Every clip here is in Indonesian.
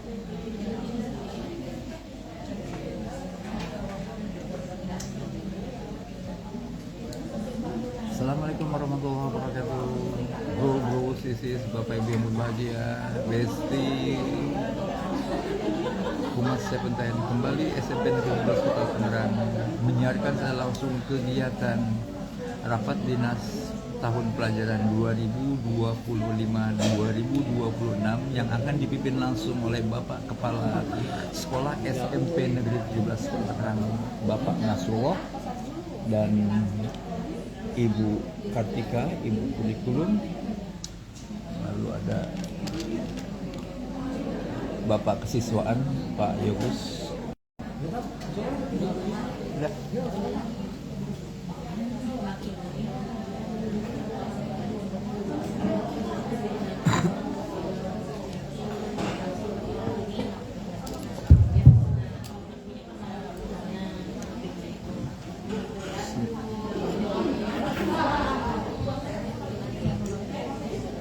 Assalamualaikum warahmatullahi wabarakatuh. Bro, sisis, Bapak Ibu yang berbahagia, Besti, Humas Sepenten kembali SMP Negeri 12 Kota Tangerang menyiarkan secara langsung kegiatan rapat dinas tahun pelajaran 2025-2026 yang akan dipimpin langsung oleh Bapak Kepala Sekolah SMP Negeri 17 Kota Tangerang, Bapak Nasrullah, dan Ibu Kartika, Ibu Kurikulum, lalu ada Bapak Kesiswaan, Pak Yogus.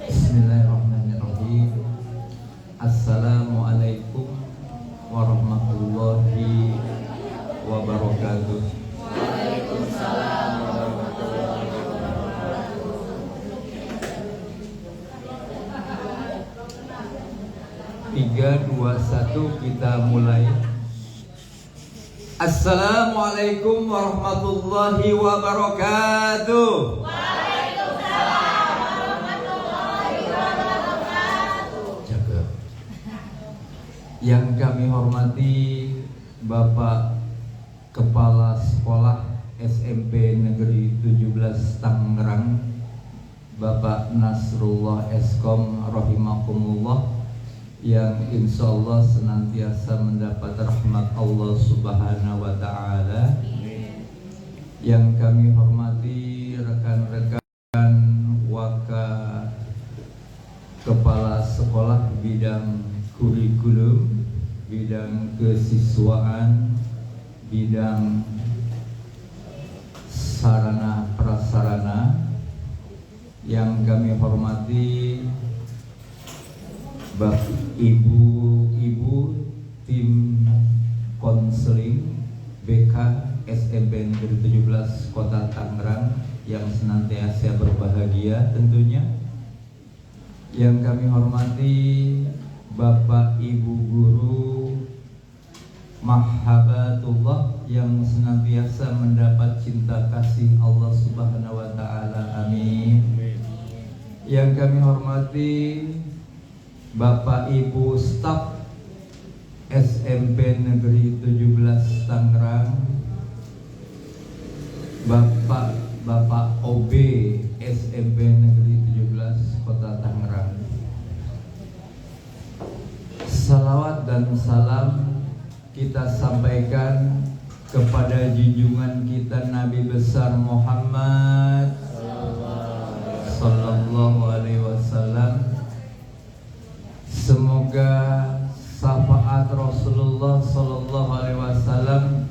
Bismillahirrahmanirrahim. Assalamualaikum warahmatullahi wabarakatuh. Waalaikumsalam warahmatullahi wabarakatuh. 3, 2, 1 kita mulai. Assalamualaikum warahmatullahi wabarakatuh. Yang kami hormati Bapak Kepala Sekolah SMP Negeri 17 Tangerang, Bapak Nasrullah Eskom rahimakumullah, yang insya Allah senantiasa mendapat rahmat Allah Subhanahu wa Ta'ala. Yang kami hormati rekan-rekan Waka Kepala Sekolah bidang kurikulum, bidang kesiswaan, bidang sarana prasarana. Yang kami hormati Bapak Ibu tim konseling BK SMP Negeri 17 Kota Tangerang yang senantiasa berbahagia tentunya. Yang kami hormati Bapak Ibu guru Mahabatullah yang senantiasa mendapat cinta kasih Allah Subhanahu wa Ta'ala, amin. Yang kami hormati Bapak Ibu staf SMP Negeri 17 Tangerang, Bapak OB SMP Negeri 17 Kota Tangerang. Salawat dan salam kita sampaikan kepada junjungan kita Nabi besar Muhammad sallallahu alaihi wasallam. Semoga syafaat Rasulullah sallallahu alaihi wasallam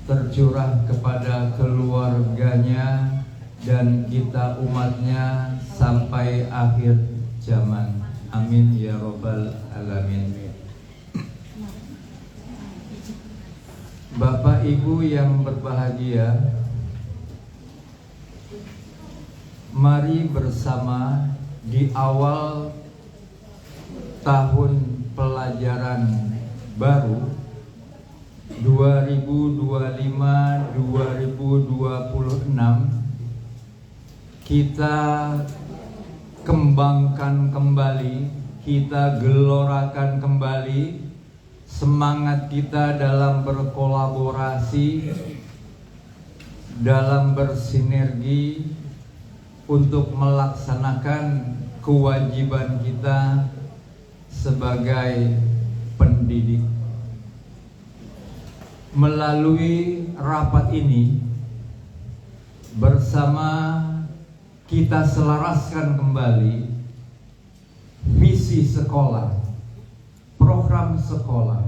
tercurah kepada keluarganya dan kita umatnya sampai akhir zaman. Amin ya robbal alamin. Bapak Ibu yang berbahagia, mari bersama di awal tahun pelajaran baru 2025-2026 kita kembangkan kembali, kita gelorakan kembali semangat kita dalam berkolaborasi, dalam bersinergi untuk melaksanakan kewajiban kita sebagai pendidik. Melalui rapat ini bersama kita selaraskan kembali visi sekolah, program sekolah,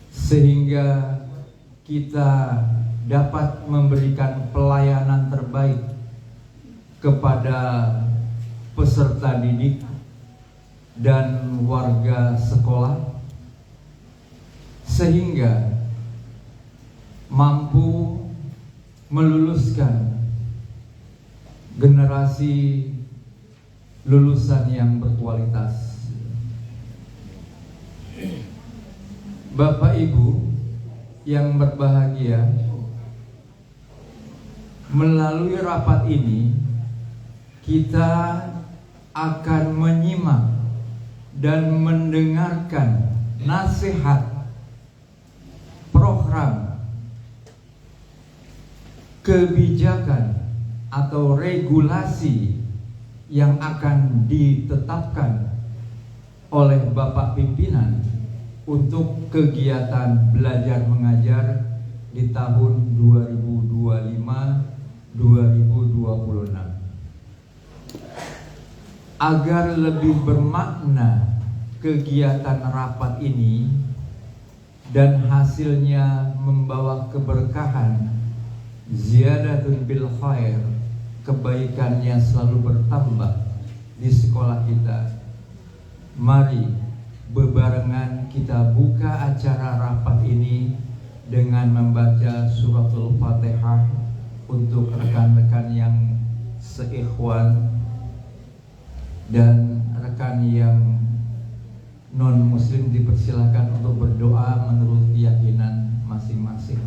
sehingga kita dapat memberikan pelayanan terbaik kepada peserta didik, dan warga sekolah, sehingga mampu meluluskan generasi lulusan yang berkualitas. Bapak Ibu yang berbahagia, melalui rapat ini kita akan menyimak dan mendengarkan nasihat, program, kebijakan atau regulasi yang akan ditetapkan oleh Bapak Pimpinan untuk kegiatan belajar mengajar di tahun 2025-2026. Agar lebih bermakna kegiatan rapat ini dan hasilnya membawa keberkahan, ziyadatun bil khair, kebaikannya selalu bertambah di sekolah kita. Mari bebarengan kita buka acara rapat ini dengan membaca suratul Fatihah untuk rekan-rekan yang seikhwan dan rekan yang non muslim dipersilakan untuk berdoa menurut keyakinan masing-masing.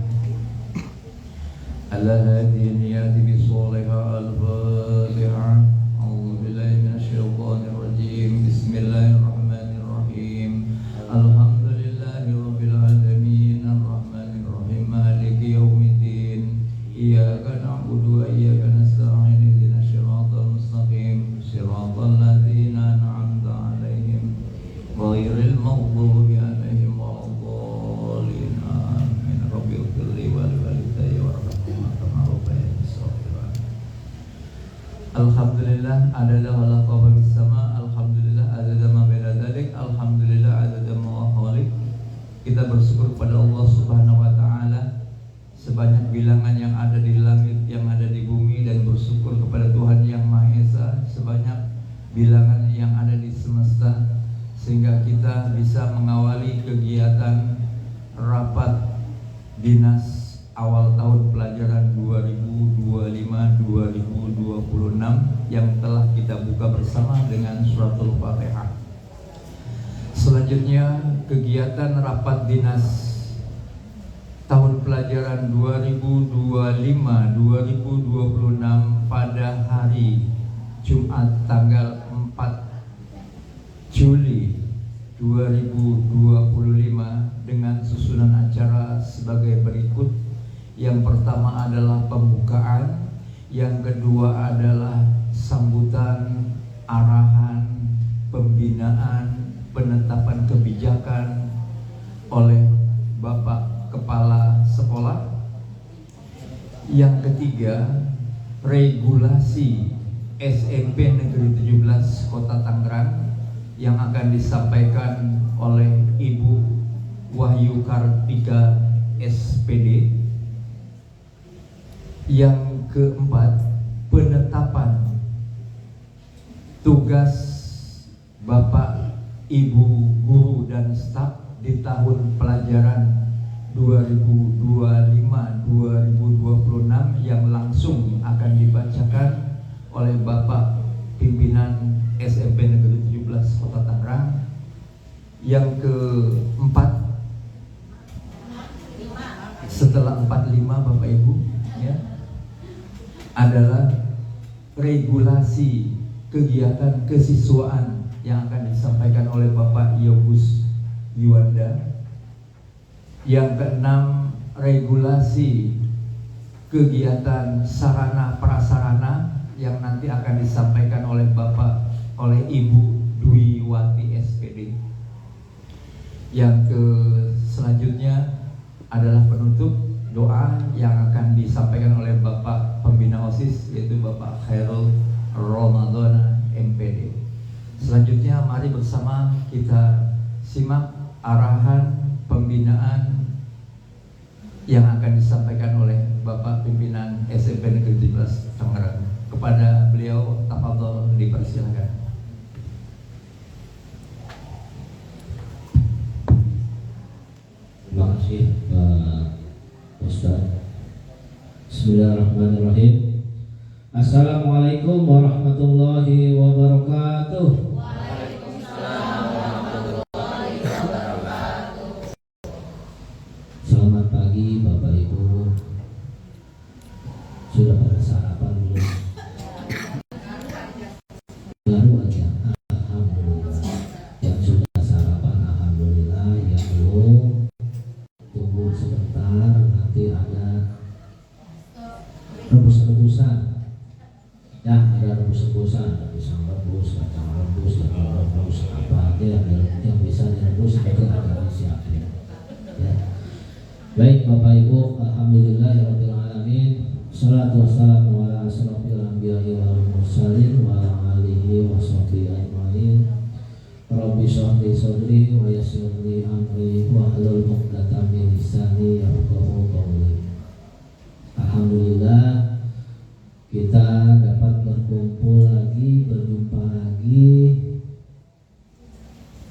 Al-Hadi niyati bisolihah al-Fatihah. A'udzu billahi minasyaitonir rajim. Bismillahirrahmanirrahim. Alhamdulillahi rabbil alamin arrahmanir rahim maliki yaumiddin. Iyyaka na'budu wa iyyaka nasta'in ihdinas siratal mustaqim siratal ladzina an'amta 'alaihim ghairil maghdubi 'alaihim waladdallin. Amin. Rabbil firli wal walidayya warhamhuma kama rabbayani shaghira. Alhamdulillah adada khalaqahu bis sama, alhamdulillah adada ma baina dzalik, alhamdulillah adada ma khaliq. Kita bersyukur kepada Allah Subhanahu wa taala sebanyak bilangan yang ada di langit, yang ada di bumi, dan bersyukur kepada Tuhan Yang Maha Esa sebanyak bilangan yang ada di semesta, sehingga kita bisa mengawali kegiatan rapat dinas awal tahun pelajaran 2025-2026 yang telah kita buka bersama dengan suratul Fatihah. Selanjutnya kegiatan rapat dinas tahun pelajaran 2025-2026 pada hari Jumat tanggal 4 Juli 2025 dengan susunan acara sebagai berikut. Yang pertama adalah pembukaan, yang kedua adalah sambutan, arahan, pembinaan, penetapan kebijakan oleh Bapak Kepala Sekolah. Yang ketiga, regulasi SMP Negeri 17 Kota Tangerang yang akan disampaikan oleh Ibu Wahyu Kartika SPD. Yang keempat, penetapan tugas Bapak, Ibu, guru dan staf di tahun pelajaran 2025-2026 yang langsung akan dibacakan oleh Bapak Pimpinan SMP Negeri 17 Kota Tangerang. Yang keempat, setelah 45 Bapak Ibu ya, adalah regulasi kegiatan kesiswaan yang akan disampaikan oleh Bapak Yobus Yuanda. Yang keenam, regulasi kegiatan sarana prasarana yang nanti akan disampaikan oleh oleh Ibu Dwi Wati SPD. Yang selanjutnya adalah penutup doa yang akan disampaikan oleh Bapak Pembina OSIS, yaitu Bapak Khairul Ramadhana MPD. Selanjutnya mari bersama kita simak arahan pembinaan yang akan disampaikan oleh Bapak Pimpinan SMP Negeri 17 Tangerang. Kepada beliau, tafadhol dipersilakan. kasih Pak Ustaz. Bismillahirrahmanirrahim. Assalamualaikum warahmatullahi wabarakatuh. Selamat pagi Bapak Ibu. Sudah pada sarapan belum? Baru aja. Alhamdulillah. Yang sudah sarapan alhamdulillah. Yang belum, tunggu sebentar, nanti ada rebus-rebusan. Ya, ada rebus-rebusan, ada pisang rebus, kacang rebus, jagung rebus, apa aja yang bisa direbus nanti akan disiapin. Ya. Baik Bapak Ibu, alhamdulillahirabbil alamin. Shalatu wassalamu ala asrofil anbiya'i wal mursalin wa ala alihi wa sahbihi ajmain. Rabbi shrah li sadri wa yassir li amri wa hlul 'uqdatam min lisani yafqahu qawli. Alhamdulillah kita dapat berkumpul lagi, berjumpa lagi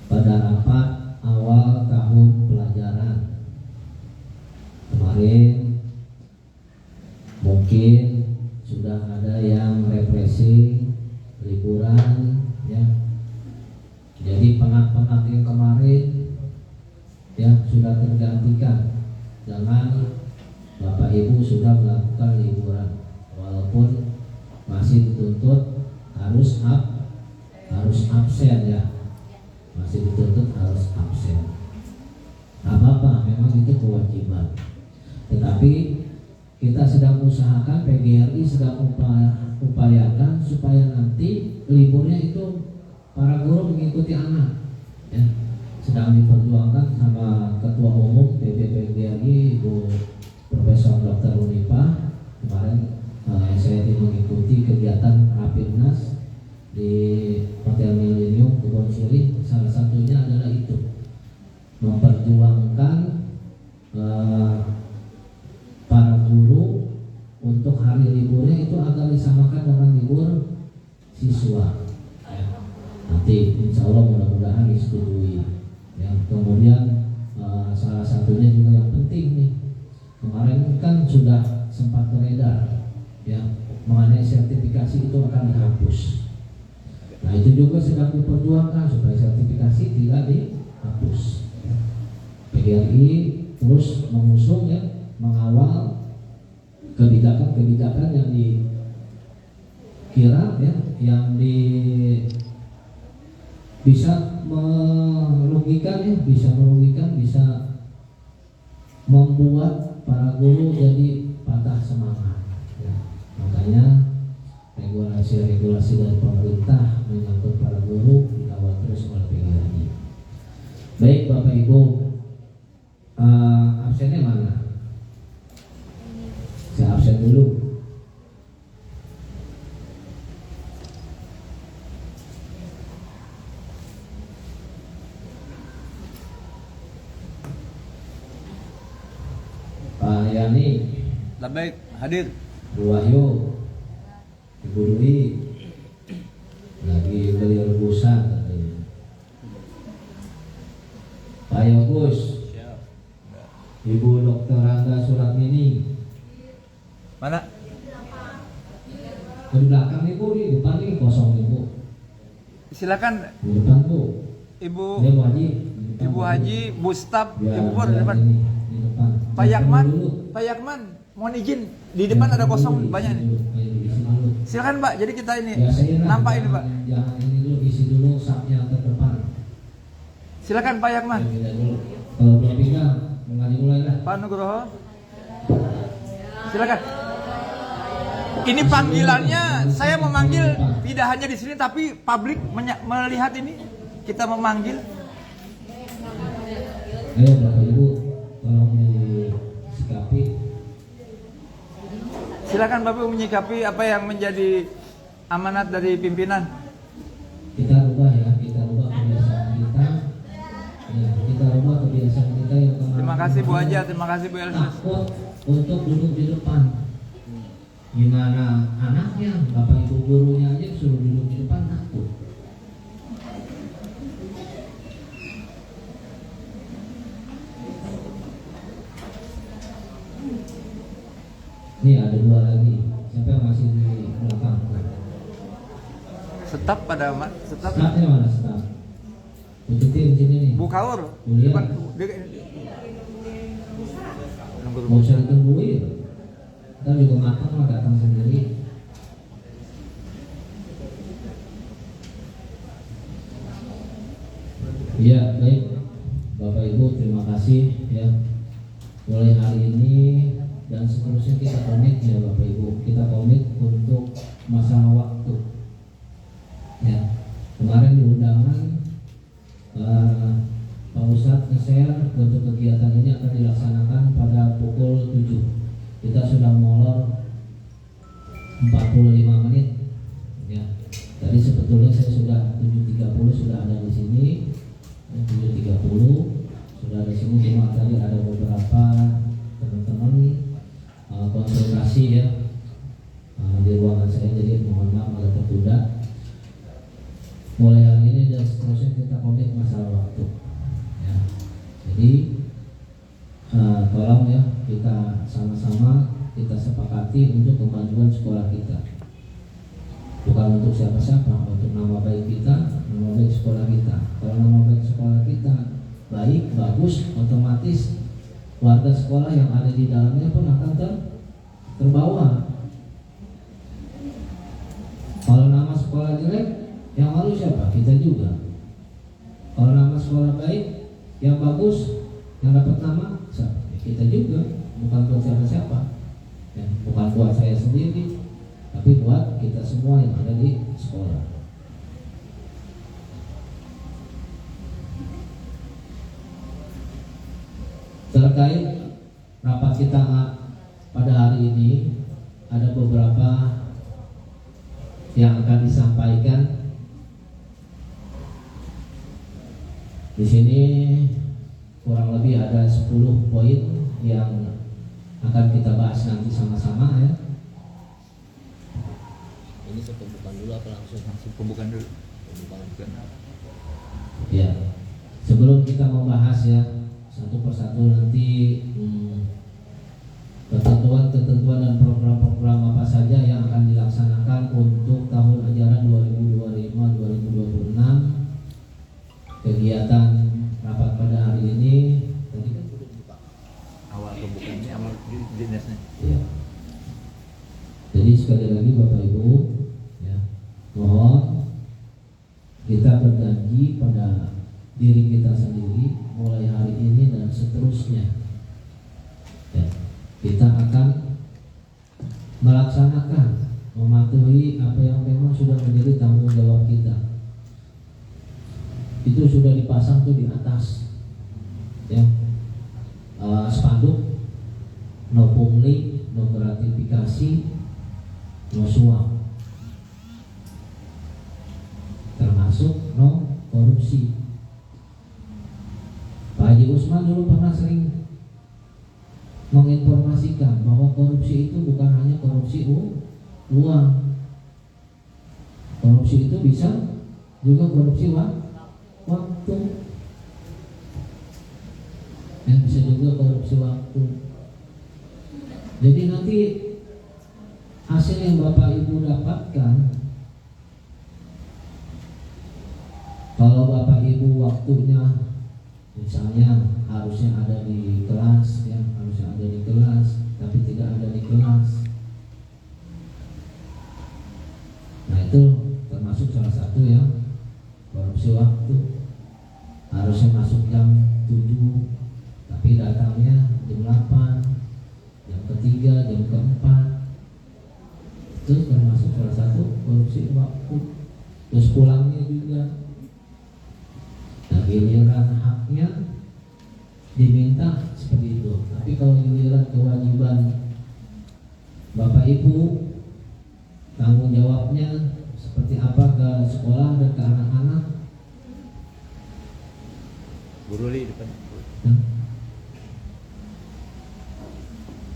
pada rapat awal tahun pelajaran. Kemarin mungkin sudah ada yang refreshing, liburan, ya. Jadi penat-penat yang kemarin ya sudah tergantikan dengan Bapak Ibu sudah melakukan liburan, walaupun masih dituntut harus absen ya, masih dituntut harus absen. Apa-apa, memang itu kewajiban. Tetapi kita sedang usahakan, PGRI sedang upayakan supaya nanti liburnya itu para guru mengikuti anak. Ya. Sedang diperjuangkan sama Ketua Umum PGRI Ibu Profesor Dr. Unipah. Kemarin saya mengikuti kegiatan Rapimnas di Hotel Millennium Kebon Sirih. Salah satunya adalah itu, memperjuangkan para guru untuk hari liburnya itu agar disamakan dengan libur siswa. Nanti insya Allah mudah-mudahan disetujui. Ya, kemudian salah satunya juga yang penting nih, kemarin kan sudah sempat beredar ya mengenai sertifikasi itu akan dihapus. Nah itu juga sedang diperjuangkan supaya sertifikasi tidak dihapus. PGRI terus mengusung ya, mengawal kebijakan-kebijakan yang dikira ya, yang bisa merugikan ya, bisa membuat para guru jadi patah semangat. Ya, makanya regulasi dari pemerintah menyangkut para guru dikawal terus oleh PGRI. Baik Bapak Ibu, absennya mana? Saya absen dulu. Pak Yani, Baik, hadir. Bu Wahyu, Ibu Dwi lagi beli rebusan katanya. Pak Yogus, Ibu Dr. Rangga Suratmini. Mana? Di belakang nih Bu, di depan nih kosong nih Bu. Silakan Di depan Bu. Ibu Ini Bu Haji. Di depan, Ibu Haji, Bu Staf, Biar Ibu Pur di biar depan. ini, di depan. Pak Di Yakman, depan dulu. Pak Yakman, mohon izin di depan ada kosong banyak nih. Isi dulu. Silakan Pak, jadi kita ini Ya, saya nampak ini Pak. Jangan ini dulu, isi dulu sapnya terdepan. Silakan Pak Yakman. Ya, pindah dulu. Kalau belum pindah, mengaji mulai lah. Pak Nugroho. Silakan. Ini panggilannya, saya memanggil tidak hanya di sini tapi publik melihat ini. Kita memanggil. Ayo Bapak Ibu, tolong disikapi. Silakan Bapak menyikapi apa yang menjadi amanat dari pimpinan. Kita rubah ya, kita rubah kebiasaan kita. Ya, kita rubah kebiasaan kita yang kemarin. Terima kasih Bu Haja, terima kasih Bu Elsus. Takut untuk duduk di depan. Gimana anaknya, Bapak Ibu gurunya aja suruh duduk di depan takut. Ini ada 2 lagi. Siapa yang masih di belakang? Staf pada staf Stafnya mana staf? Pututin sini nih. Bu Kaur Kuliah. depan dia Mau usah ditungguin. Ntar juga matang lah datang sendiri. Iya, baik Bapak Ibu, terima kasih ya. Mulai hari ini dan seterusnya kita komit ya Bapak Ibu. Kita komit untuk masalah waktu. Ya, kemarin di undangan Pak Ustadz nge-share untuk kegiatan ini akan dilaksanakan pada pukul 7. Kita sudah molor 45 menit. Ya, tadi sebetulnya saya sudah 7.30 sudah ada di sini. 7.30 sudah di sini, cuma tadi ada beberapa teman-teman konsultasi ya di ruangan saya, jadi mohon maaf agak tertunda. Mulai hari ini dan seterusnya kita komit masalah waktu ya. Jadi tolong ya, kita sama-sama kita sepakati untuk kemajuan sekolah kita, bukan untuk siapa-siapa, untuk nama baik kita, nama baik sekolah kita. Kalau nama baik sekolah kita baik, bagus, otomatis warga sekolah yang ada di dalamnya pun akan terbawa. Kalau nama sekolah jelek, yang malu siapa? Kita juga. Kalau nama sekolah baik, yang bagus, yang dapat nama siapa? Kita juga. Bukan buat siapa-siapa ya, bukan buat saya sendiri, tapi buat kita semua yang ada di sekolah. Terkait rapat kita pada hari ini, ada beberapa yang akan disampaikan. Di sini kurang lebih ada 10 poin yang akan kita bahas nanti sama-sama ya. Ini pembukaan dulu apa langsung pembukaan dulu. Ya, sebelum kita membahas ya satu persatu nanti ketentuan dan program-program apa saja yang akan dilaksanakan untuk tahun ajaran 2025-2026. Kegiatan rapat pada hari ini tadi kan sudah dibuka. Awal pembukaan ini awal dinasnya. Ya. Jadi sekali lagi Bapak Ibu ya, mohon kita berjanji pada diri kita sendiri mulai hari ini dan seterusnya ya, kita akan melaksanakan, mematuhi apa yang memang sudah menjadi tanggung jawab kita. Itu sudah dipasang tuh di atas ya, spanduk no pungli, no gratifikasi, no suap, termasuk no korupsi. Pak Haji Usman dulu pernah sering menginformasikan bahwa korupsi itu bukan hanya korupsi uang. Korupsi itu bisa juga korupsi waktu. Yang bisa juga korupsi waktu. Jadi nanti hasil yang Bapak Ibu dapatkan, kalau Bapak Ibu waktunya misalnya harusnya ada di kelas ya, harusnya ada di kelas tapi tidak ada di kelas, nah itu termasuk salah satu ya korupsi waktu. Harusnya masuk jam 7 tapi datangnya jam 8, jam ketiga, jam keempat, itu termasuk salah satu korupsi waktu. Terus pulangnya juga, nah giliran haknya diminta seperti itu, tapi kalau giliran kewajiban Bapak Ibu, tanggung jawabnya seperti apa ke sekolah dan ke anak-anak. Guru di depan.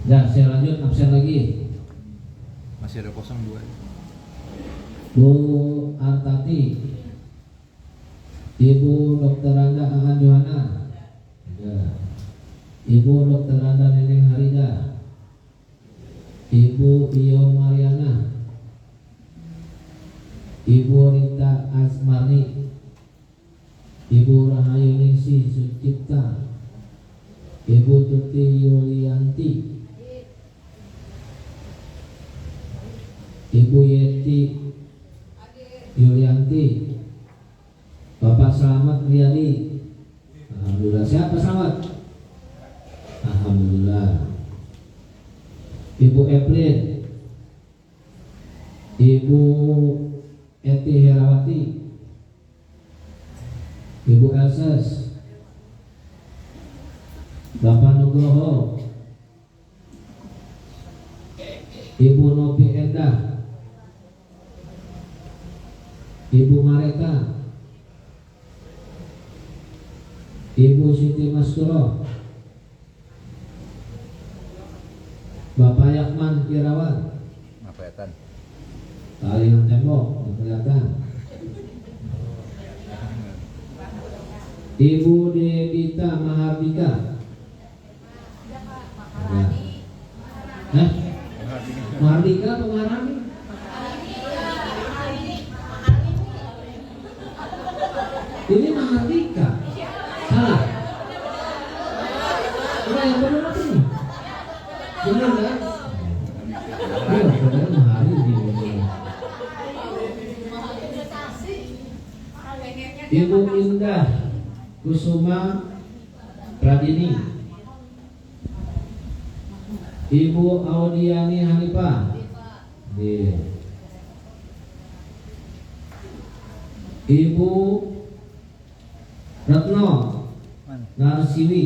Ya, saya lanjut absen lagi. Masih ada 02. Bu Artati, Ibu Dr. Randa Ahan Johana, ya. Ibu Dr. Randa Neneng Harida, Ibu Iyo Mariana, Ibu Rita Asmarni, Ibu Rahayu Ningsih Sucipta, Ibu Tuti Yulianti, Ibu Yeti Yulianti, Bapak Selamat Riyadi. Alhamdulillah. Siapa selamat? Alhamdulillah. Ibu Evelyn, Ibu Eti Herawati, Ibu Elses, Bapak Nugroho, Ibu Novi Endah, Ibu Mareka, Ibu Siti Masturo, Bapak Yakman Irawan. Apa ya, Tan? Kalian tembok, nggak kelihatan. Ibu Devita Mahardika. Ya. Mahardika atau Maharani? Ini Mahardika. Salah. Udah yang benar apa nih? Benar kan? Iya, benar Mahardika. Ibu Indah Kusuma Pradini, Ibu Audiani Hanifah, Ibu Retno Narsiwi,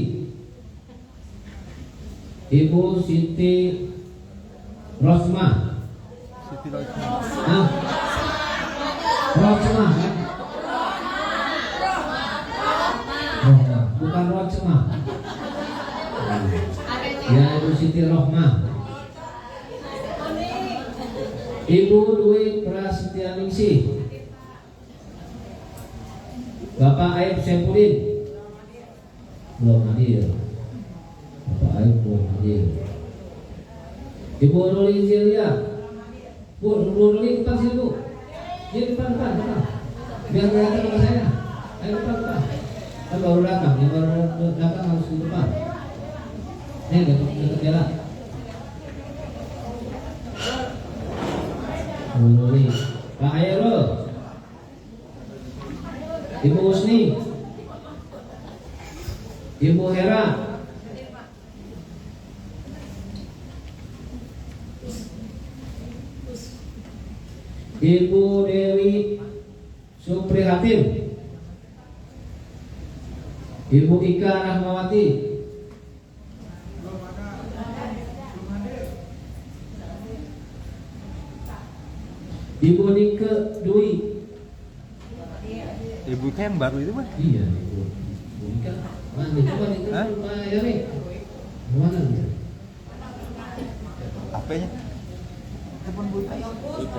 Ibu Siti Rosma. Siti Rosma. Nah, Rosma kan? Rohma, bukan Rosma. Ya, Ibu Siti Rohma. Ibu Dwi Prasetyaningsih, Bapak Aib Sempulin belum hadir. Bapak Aib belum hadir. Ibu Nuli Zilia, Bu Nuli depan sini Bu. Ini depan. Biar kelihatan sama saya. Ayo depan. Kan baru datang, yang baru datang harus di depan. Ini dekat jalan. Bu Nuli, Pak Ayrul, Ibu Usni, Ibu Hera, Ibu Dewi Suprihatin, Ibu Ika Rahmawati, Ibu Nike Dwi. Ibu Ika yang baru itu, Mas? Iya, Ibu Ika. Mana coba nih? Hah? Ya nih. Mana nih? HP-nya? Telepon Bu Ika.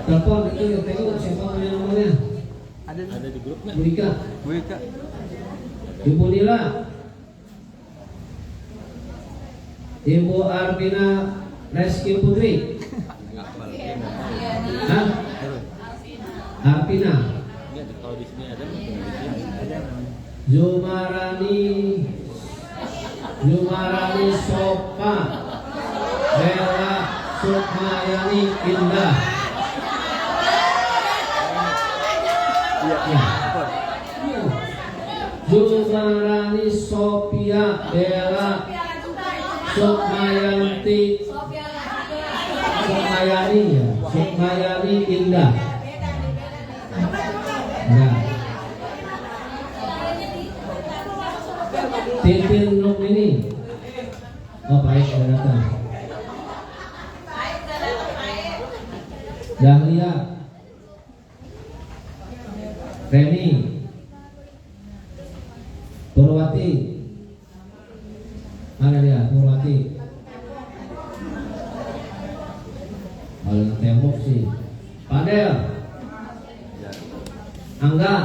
Telepon itu tengok siapa punya nomornya. Ada di grupnya. Bu Ika. Bu Ika. Ibu Nila, Ibu Arvina Reski Putri. Hah? Arvina. Kalau di sini ada. Zumarani Sopa, Bella Sukmayani Indah. Iya. Zumarani Sophia Bella Sukmayanti Sukmayani ya, Sukmayani Indah. Nah, Titin Rukmini. Oh baik, sudah datang. Dahlia, Reni, Purwati. Mana dia? Purwati. Kalau tembok sih. Padel, Angga,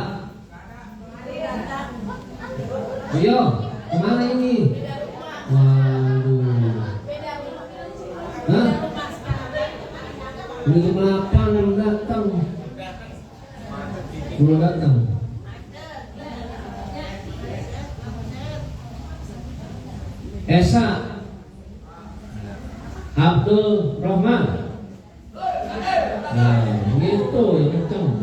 Rio, kemana ini? Waduh. Hah? Udah jam 8 belum datang. Belum datang. Esa Abdul Rahman. Nah, gitu yang kenceng.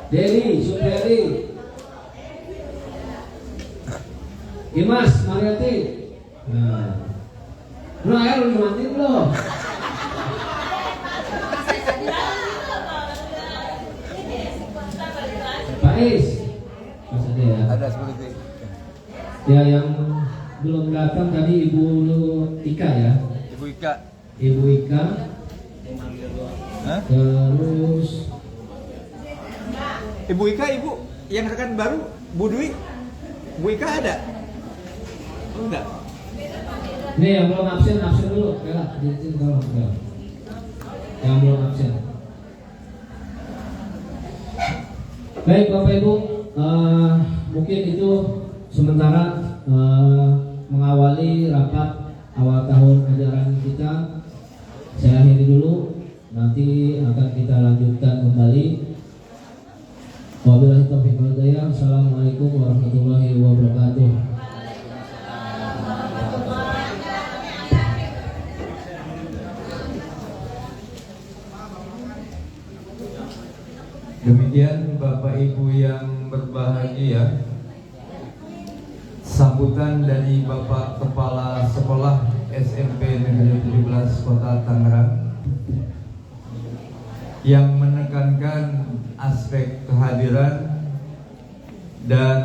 Deli Superi. Dimas Mariati. Nah, lu air lu matiin belum? Pak Is, Mas ada ya? Ada seperti itu. Ya yang belum datang tadi Ibu Ika ya? Ibu Ika. Ibu Ika. Hah? Terus Ibu Ika, Ibu yang rekan baru, Bu Dwi. Bu Ika ada? Oh, enggak. nih yang belum absen dulu. Bella, diizin tolong Bella. Yang belum absen. Baik Bapak Ibu, mungkin itu sementara mengawali rapat awal tahun ajaran kita. Saya akhiri dulu, nanti akan kita lanjutkan kembali. Wabillahi taufiq wal hidayah. Assalamualaikum warahmatullahi wabarakatuh. Demikian Bapak Ibu yang berbahagia, sambutan dari Bapak Kepala Sekolah SMP Negeri 17 Kota Tangerang yang menekankan aspek kehadiran dan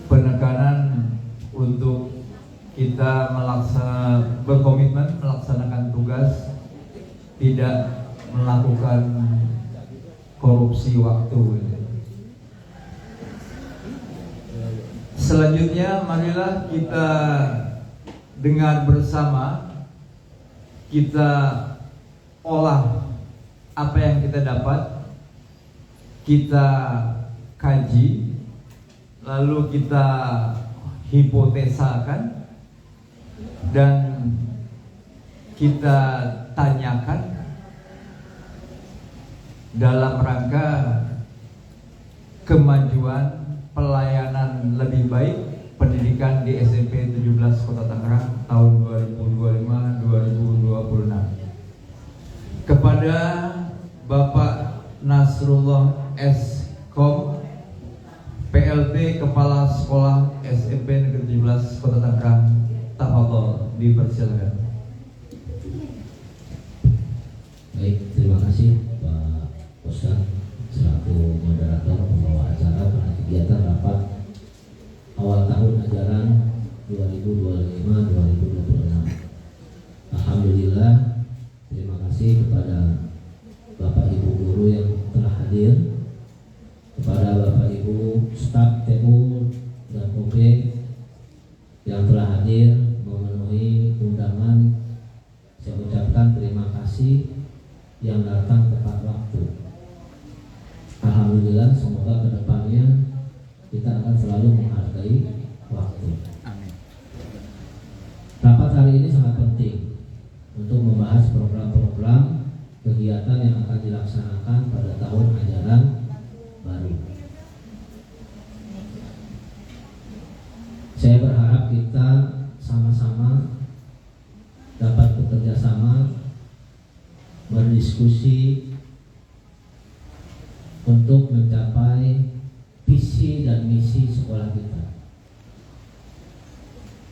penekanan untuk kita berkomitmen melaksanakan tugas, tidak melakukan korupsi waktu. Selanjutnya marilah kita dengar bersama, kita olah apa yang kita dapat, kita kaji, lalu kita hipotesakan dan kita tanyakan dalam rangka kemajuan pelayanan lebih baik pendidikan di SMP 17 Kota Tangerang tahun 2025-2026. Kepada Bapak Nasrullah S. Kom, PLT Kepala Sekolah SMP Negeri 17 Kota Tangerang, tafadhol, dipersilakan. Baik, terima kasih Pak Ustadz selaku moderator pembawa acara pada kegiatan rapat awal tahun ajaran 2025-2026. Alhamdulillah, terima kasih kepada Bapak Ibu guru yang telah hadir, kepada Bapak Ibu staf TU dan OB yang telah hadir memenuhi undangan. Saya ucapkan terima kasih yang datang tepat waktu. Alhamdulillah, semoga kedepannya kita akan selalu menghargai waktu. Amin. Rapat hari ini sangat penting untuk membahas program-program kegiatan yang akan dilaksanakan pada tahun ajaran baru. Saya berharap kita sama-sama dapat bekerja sama, berdiskusi untuk mencapai visi dan misi sekolah kita.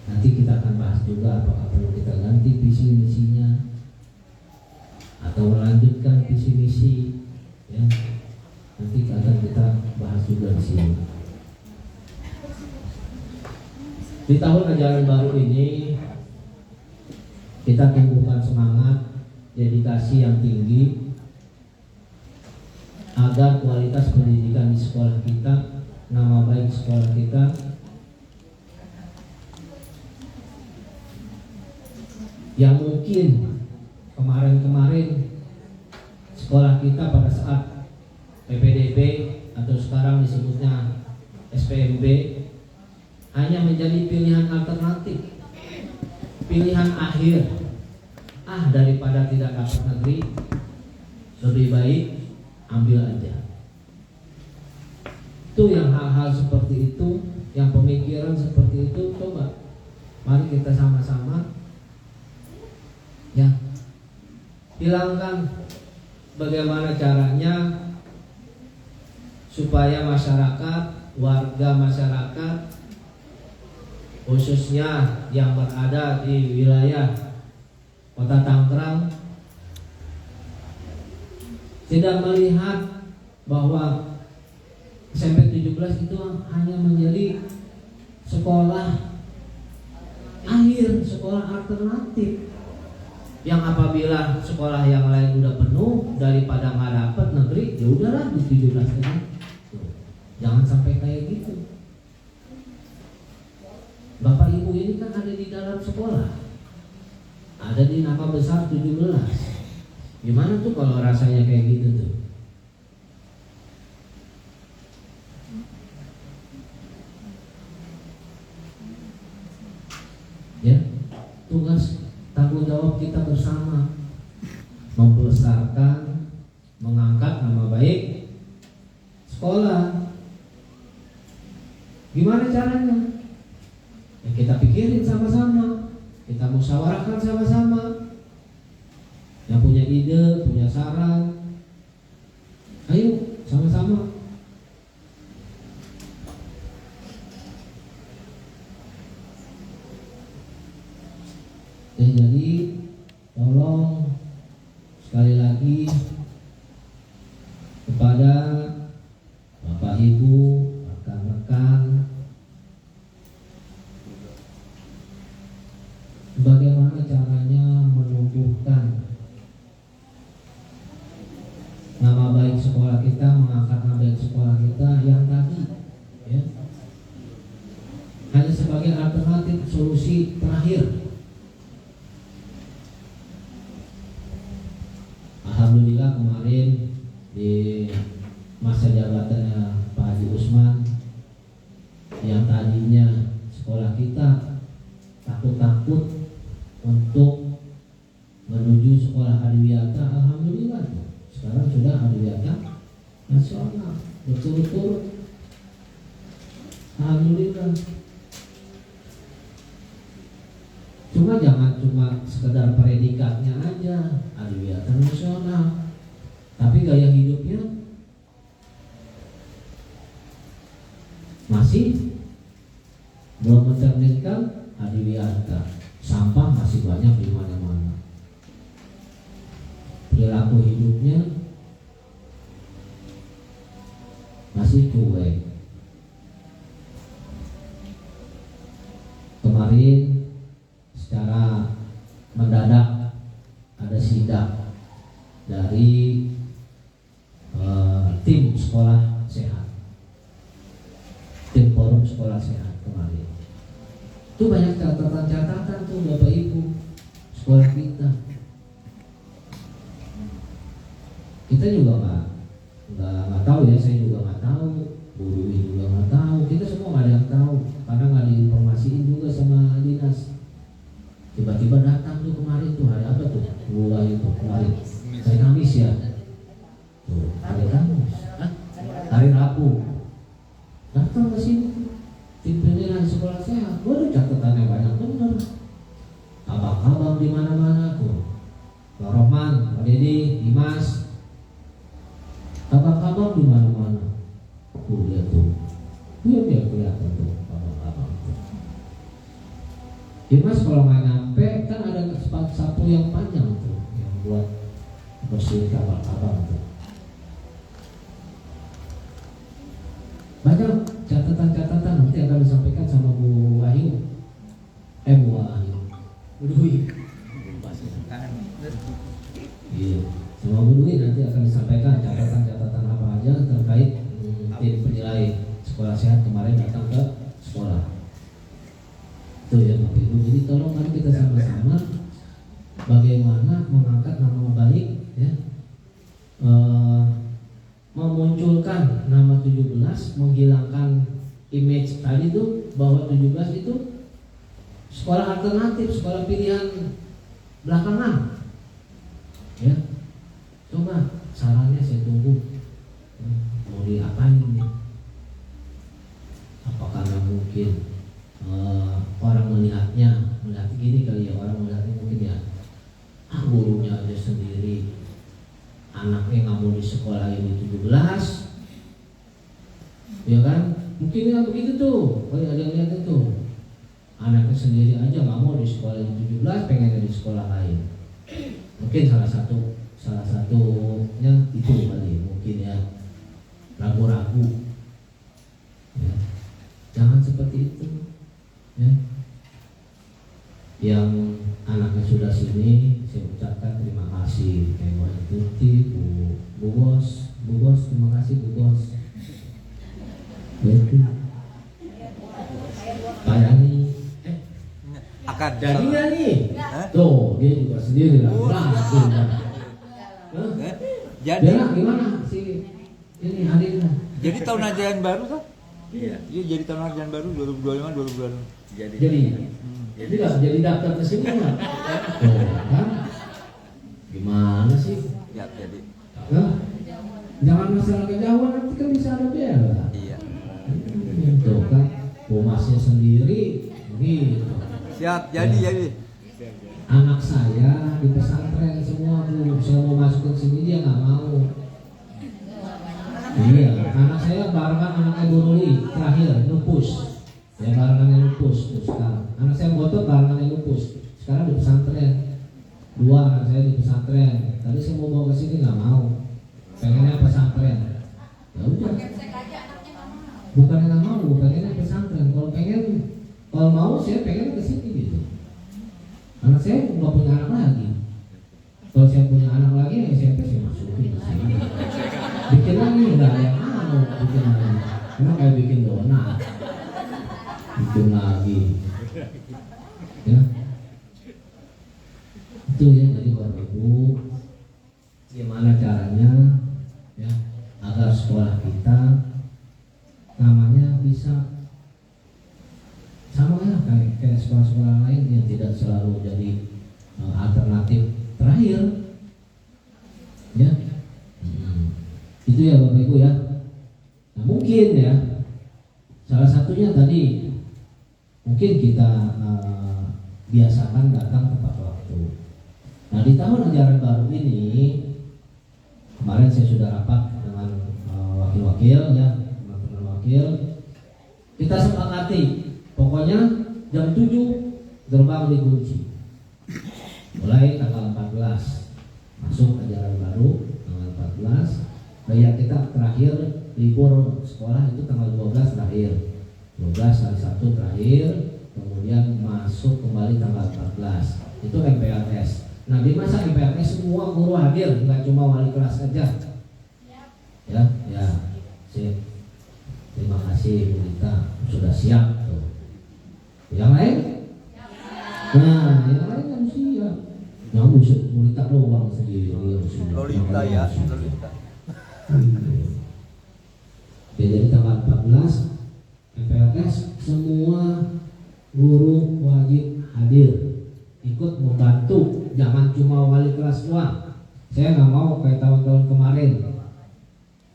Nanti kita akan bahas juga apakah perlu kita ganti visi misinya atau melanjutkan visi misi, ya. Nanti akan kita bahas juga di sini. Di tahun ajaran baru ini kita tumbuhkan semangat, dedikasi yang tinggi agar kualitas pendidikan di sekolah kita, nama baik sekolah kita yang mungkin kemarin-kemarin sekolah kita pada saat PPDB atau sekarang disebutnya SPMB hanya menjadi pilihan alternatif, pilihan akhir daripada tidak dapat negeri, lebih baik ambil aja. Itu yang hal-hal seperti itu, yang pemikiran seperti itu, coba mari kita sama-sama ya hilangkan bagaimana caranya supaya masyarakat, warga masyarakat khususnya yang berada di wilayah Kota Tangerang tidak melihat bahwa SMP 17 itu hanya menjadi sekolah akhir, sekolah alternatif, yang apabila sekolah yang lain udah penuh, daripada nggak dapat negeri, ya udahlah di 17 aja. Jangan sampai kayak gitu. Bapak Ibu ini kan ada di dalam sekolah, ada di nama besar 17. Gimana tuh kalau rasanya kayak gitu tuh? Ya, tugas tanggung jawab kita bersama membesarkan, mengangkat nama baik sekolah. Gimana caranya? Ya, kita pikirin sama-sama, kita musyawarahkan sama-sama. Yang punya ide, punya saran, ayo sama-sama. Jadi tolong sekali lagi kepada Bapak Ibu, rekan-rekan, bagaimana caranya menumbuhkan nama baik sekolah kita, mengangkat nama baik sekolah kita yang tadi ya, hanya sebagai alternatif solusi terakhir. Alhamdulillah kemarin di masa jabatannya Pak Haji Usman, yang tadinya sekolah kita takut-takut untuk menuju sekolah adiwiyata, alhamdulillah sekarang sudah adiwiyata nasional betul-betul, alhamdulillah. Cuma jangan cuma sekedar predikatnya aja adiwiyata nasional, tapi gaya hidupnya masih belum mencerminkan adiwiyata. Sampah masih banyak di mana-mana, perilaku hidupnya masih cuek. Kemarin secara mendadak ada sidak dari tim sekolah sehat, tim forum sekolah sehat kemarin. Itu banyak catatan-catatan tuh Bapak Ibu sekolah kita. Kita juga nggak tahu ya, saya juga nggak tahu, Bu Dwi juga nggak tahu, kita semua nggak ada yang tahu karena nggak diinformasiin juga sama dinas. Tiba-tiba datang tuh kemarin tuh hari apa tuh? Mulai itu kemarin hari Kamis ya. Tuh, hari Kamis, hari Rabu datang ke sini. Tim penilaian sekolah sehat, waduh catatannya banyak bener. Abang-abang di mana-mana tuh, Pak Rohman, Pak Dedi, Dimas, abang-abang di mana-mana. Tuh lihat tuh, dia kelihatan tuh abang-abang tuh. Dimas kalau nggak nyampe kan ada sapu yang panjang tuh, yang buat bersihin abang-abang tuh. Banyak catatan-catatan nanti akan disampaikan sama Bu Wahyu. Bu Wahyu, Bu Dwi. Iya, sama Bu Dwi nanti akan disampaikan catatan-catatan apa aja terkait tim penilai sekolah sehat kemarin datang ke sekolah. Itu ya Bapak Ibu. Jadi tolong mari kita sama-sama bagaimana mengangkat nama baik ya. Memunculkan nama 17, menghilangkan image tadi tuh bahwa 17 itu sekolah alternatif, sekolah pilihan belakangan. Ya, coba sarannya saya tunggu. Mau diapain nih? Apakah mungkin orang melihat gini kali ya, orang melihatnya mungkin ya, gurunya aja sendiri, anaknya nggak mau di sekolah ini 17, ya kan? Mungkin ya begitu tuh, kalau ada yang lihat itu, anaknya sendiri aja nggak mau di sekolah ini 17, pengennya di sekolah lain. Mungkin salah satunya itu kali, mungkin ya ragu-ragu. Ya. Jangan seperti itu. Ya. Yang anaknya sudah sini, saya ucapkan terima kasih. Kayak Bu Tuti, Bu Bos, terima kasih Bu Bos. Betul. Pak Yani, Akan jadi nggak nih? Hah? Tuh, dia juga sendiri lah. Jadi Dia gimana sih? Ini hadirnya. jadi tahun ajaran baru kan? Iya. Iya, jadi tahun ajaran baru 2025 2026. Jadi nggak jadi daftar ke sini nggak? Tuh, kan? Gimana sih? Ya, jadi Hah? Jangan masalah kejauhan, nanti kan bisa ada bela. iya. Itu kan, humasnya sendiri, gitu. Siap, jadi Ya. jadi. Anak saya di pesantren semua tuh, saya mau masuk ke sini dia nggak mau. Iya, anak saya barengan anaknya Buruli terakhir lupus. Ya barengan lupus tuh sekarang. Anak saya Botot barengan lupus. Sekarang di pesantren. 2 anak saya di pesantren. Tadi saya mau bawa ke sini nggak mau. Pengennya pesantren. Ya udah. Bukannya nggak mau, pengennya pesantren. Kalau mau saya pengen ke sini gitu. Anak saya nggak punya anak lagi. Kalau saya punya anak lagi, ya SMP saya masukin ke sini. Bikin lagi nggak ada yang mau bikin lagi. Emang kayak bikin donat. Bikin lagi. Ya. Itu ya, jadi Bapak Ibu, gimana caranya ya agar sekolah kita namanya bisa sama ya kayak sekolah-sekolah lain yang tidak selalu jadi alternatif terakhir. Ya. Itu ya Bapak Ibu ya. Nah, mungkin ya salah satunya tadi mungkin kita biasakan datang tepat waktu. Nah, di tahun ajaran baru ini kemarin saya sudah rapat dengan wakil-wakil ya, teman-teman wakil. Kita sepakati pokoknya jam 7 gerbang dikunci. Mulai tanggal 14 masuk ajaran baru tanggal 14. Bayar kita terakhir libur sekolah itu tanggal 12 terakhir. 12 hari Sabtu terakhir, kemudian masuk kembali tanggal 14. Itu MPLS. Nah, di masa MPLS semua guru hadir, nggak cuma wali kelas saja. Ya. Sip. Terima kasih Bu Rita sudah siap tuh. Yang lain? Nah, yang lain kan siap. Yang Bu Rita doang sendiri. Lolita ya, Lolita. Jadi tanggal 14 MPLS semua guru wajib hadir, ikut membantu, jangan cuma wali kelas doang. Saya nggak mau kayak tahun-tahun kemarin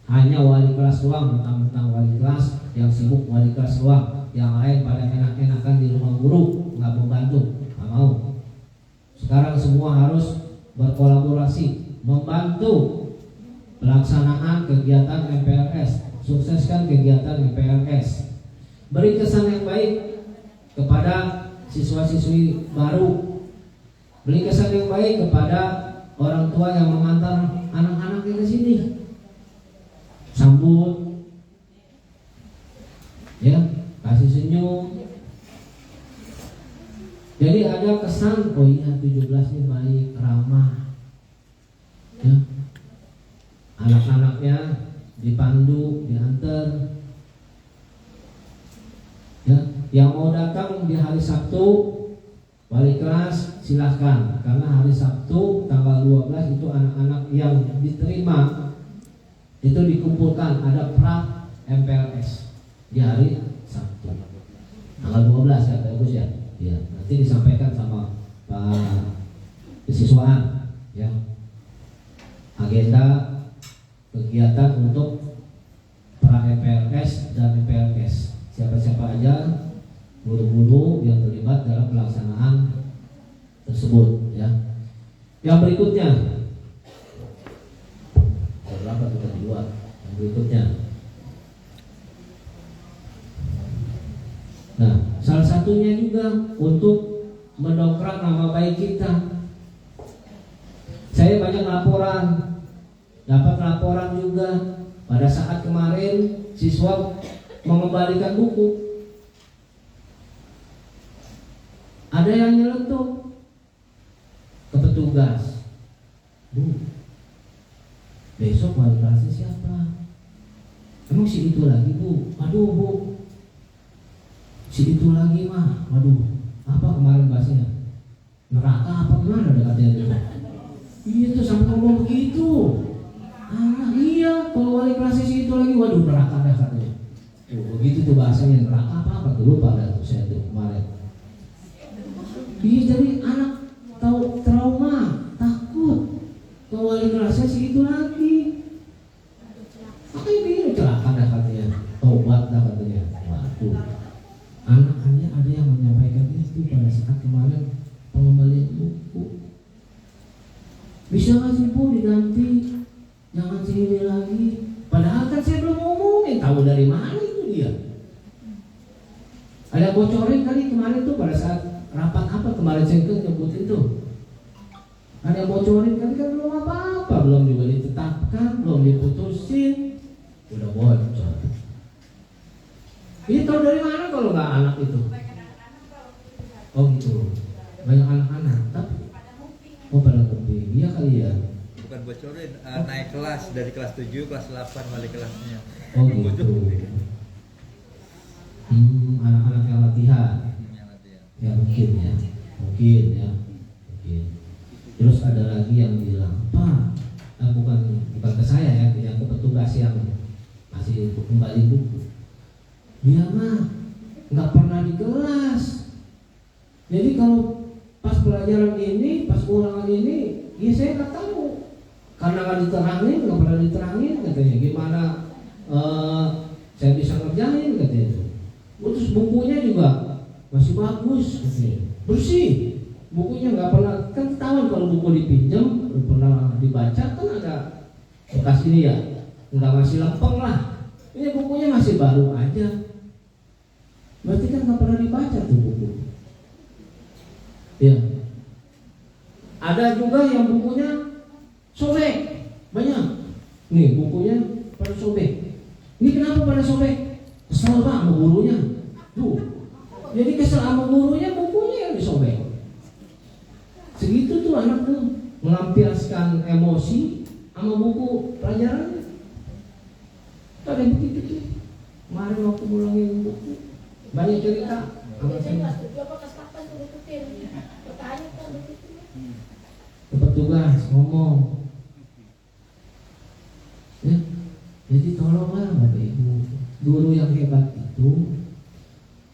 hanya wali kelas doang, mentang-mentang wali kelas yang sibuk wali kelas doang, yang lain pada enak-enakan di rumah guru nggak membantu, nggak mau. Sekarang semua harus berkolaborasi, membantu pelaksanaan kegiatan MPLS, sukseskan kegiatan MPLS, beri kesan yang baik kepada siswa-siswi baru, beri kesan yang baik kepada orang tua yang mengantar anak-anaknya ke sini, sambut, ya, kasih senyum. Jadi ada kesan, oh iya 17 ini baik, ramah, ya. Anak-anaknya dipandu, diantar. Ya, yang mau datang di hari Sabtu wali kelas silahkan, karena hari Sabtu tanggal 12 itu anak-anak yang diterima itu dikumpulkan, ada pra MPLS di hari Sabtu tanggal 12 ya Bagus ya. Ya, nanti disampaikan sama Pak Kesiswaan ya. dalam pelaksanaan tersebut ya. Yang berikutnya berapa kita dua? Yang berikutnya. Nah, salah satunya juga untuk mendongkrak nama baik kita. Saya banyak dapat laporan juga pada saat kemarin siswa mengembalikan buku. Ada yang nyeletuk ke petugas. Bu, besok wali kelasnya siapa? Emang si itu lagi, Bu? Aduh, Bu, si itu lagi mah. Waduh, apa kemarin bahasanya? Neraka apa gimana ada katanya itu? Iya tuh sampai ngomong begitu. Iya, kalau wali kelasnya si itu lagi, waduh neraka dah katanya. Begitu tuh bahasanya, neraka apa tuh, lupa dah tuh saya tuh kemarin. Iya, jadi anak tahu trauma, takut kalau wali kelasnya si itu lagi. Makanya begini celaka dah katanya, tobat dah katanya. Waduh, anak-anaknya ada yang menyampaikan itu pada saat kemarin pengembalian buku. Bisa nggak sih Bu diganti, jangan sini lagi. Padahal kan saya belum ngomongin, tahu dari mana itu dia. Ada bocorin kali kemarin tuh pada saat rapat apa kemarin saya nyebutin tuh. Ada bocorin kali kan belum apa-apa, belum juga ditetapkan, belum diputusin, udah bocor. Ini tahu dari mana kalau nggak anak itu? Oh gitu, banyak anak-anak, tapi pada nguping, iya kali ya. Bukan bocorin, naik kelas dari kelas 7, kelas 8 wali kelasnya. Oh gitu. Anak-anak yang latihan. Ya mungkin ya. Terus ada lagi yang bilang, Pak, bukan ke saya ya, yang ke petugas yang masih kembali buku. Dia mah nggak pernah di kelas. Jadi kalau pas pelajaran ini, pas ulangan ini, ya saya nggak tahu. Karena nggak pernah diterangin katanya. Gimana saya bisa ngerjain katanya itu. Terus bukunya juga masih bagus katanya. Bersih. Bukunya nggak pernah, kan ketahuan kalau buku dipinjam, pernah dibaca kan ada bekas ini ya, nggak masih lempeng lah. Ini bukunya masih baru aja. Berarti kan nggak pernah dibaca tuh buku. Ya. Ada juga yang bukunya sobek, banyak. Nih bukunya pada sobek. Ini kenapa pada sobek? Kesel banget sama gurunya. Tuh. Jadi kesel sama gurunya, bukunya yang disobek. Segitu tuh anak tuh melampiaskan emosi sama buku pelajarannya. Ada yang begitu tuh. Kemarin waktu mulangin buku banyak cerita. Petugas ngomong, ya, jadi tolonglah Bapak Ibu, guru yang hebat itu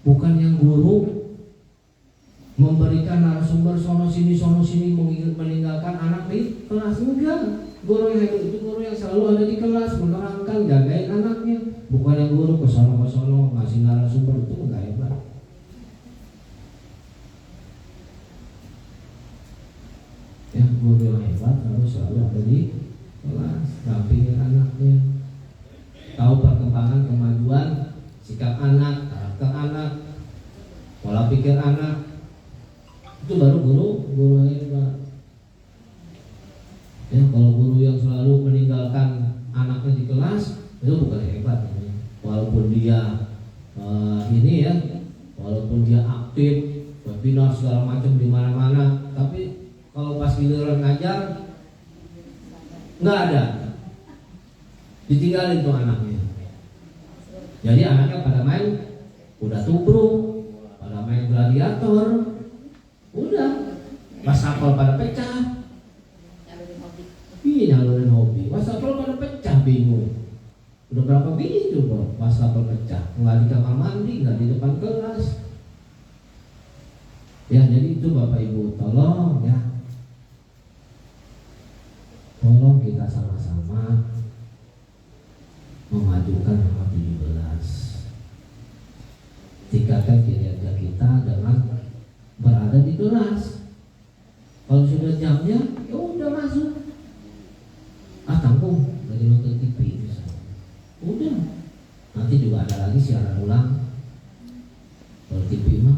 bukan yang guru memberikan narasumber sono sini meninggalkan anak di kelas, enggak. Guru yang hebat itu guru yang selalu ada di kelas menerangkan, jagain anaknya, bukan yang guru ke sono ngasih narasumber, itu enggak hebat. Ya, guru yang hebat harus selalu ada di kelas, dampingin anaknya, tahu perkembangan kemajuan sikap anak, karakter anak, pola pikir anak. Itu baru guru yang hebat. Ya, kalau guru yang selalu meninggalkan anaknya di kelas, itu bukan hebat. Walaupun dia walaupun dia aktif, webinar segala macam di mana-mana, tapi kalau pas giliran ngajar nggak ada, ditinggalin tuh anaknya. Jadi anaknya pada main udah tubruk, pada main gladiator, udah wastafel pada pecah. Iya, nyalurin hobi. Wastafel pada pecah, bingung. Udah berapa biji coba wastafel pecah? Nggak di kamar mandi, nggak di depan kelas. Ya, jadi itu Bapak Ibu, tolong ya. Tolong kita sama-sama memajukan nama 17. Tingkatkan kinerja kita dengan senang kalau TV mah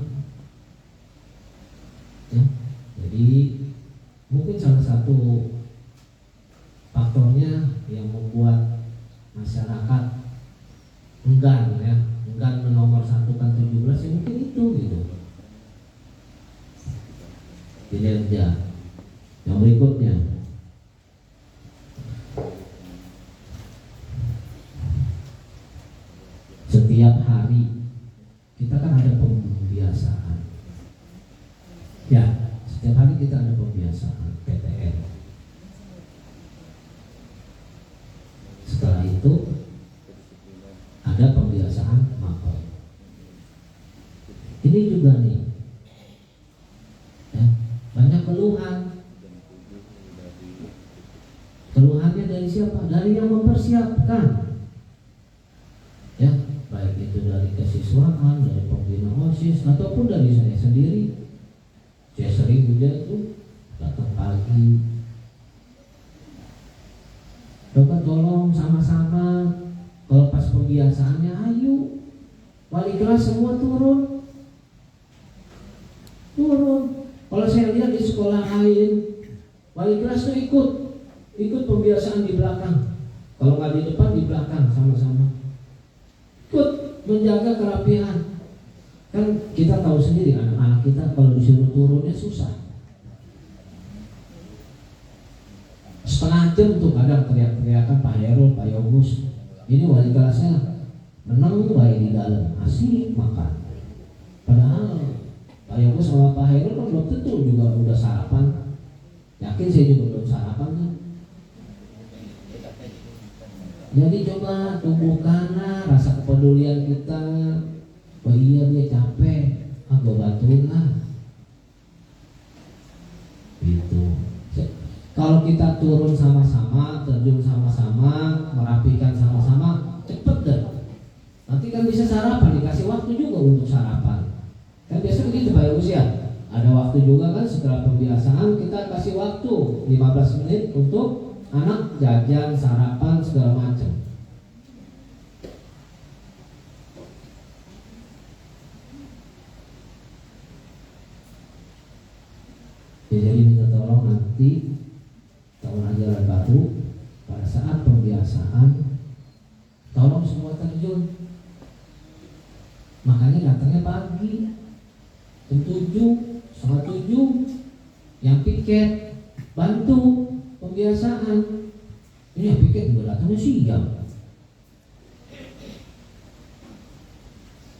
ya. Jadi mungkin salah satu faktornya yang membuat masyarakat enggan menomorsatukan 17 ya mungkin itu gitu. Kinerja yang berikutnya, setiap hari kita kan ada pembiasaan ya, setiap hari kita ada pembiasaan PTN. Setelah itu ada pembiasaan mapel. Ini juga nih ya, banyak keluhannya dari siapa? Dari yang mempersiapkan ya, baik itu dari kesiswaan, dari pembina OSIS ataupun dari saya sendiri. Saya sering juga tuh datang pagi, coba tolong sama-sama kalau pas pembiasaannya ayo wali kelas semua turun. Kalau saya lihat di sekolah lain wali kelas tuh ikut pembiasaan di belakang, kalau nggak di depan di belakang sama-sama ikut menjaga kerapihan. Kan kita tahu sendiri anak-anak kita kalau disuruh turunnya susah. Setengah jam tuh kadang teriak-teriakan Pak Herul, Pak Yogus. Ini wali kelasnya menang baik di dalam, asik makan. Padahal Pak Yogus sama Pak Herul kan belum tentu juga udah sarapan. Yakin saya juga belum sarapan kan. Jadi coba tumbuhkan rasa kepedulian kita. Oh iya dia capek, gue bantuin lah. Gitu. Kalau kita turun sama-sama, terjun sama-sama, merapikan sama-sama, cepet deh. Nanti kan bisa sarapan, dikasih waktu juga untuk sarapan. Kan biasa begitu Pak Yogus ya. Ada waktu juga kan setelah pembiasaan kita kasih waktu 15 menit untuk anak jajan, sarapan, segala macam. Jadi minta tolong nanti tahun ajaran baru pada saat pembiasaan tolong semua terjun. Makanya datangnya pagi jam 7, setengah 7. Yang piket bantu pembiasaan. Ini yang piket juga datangnya siang.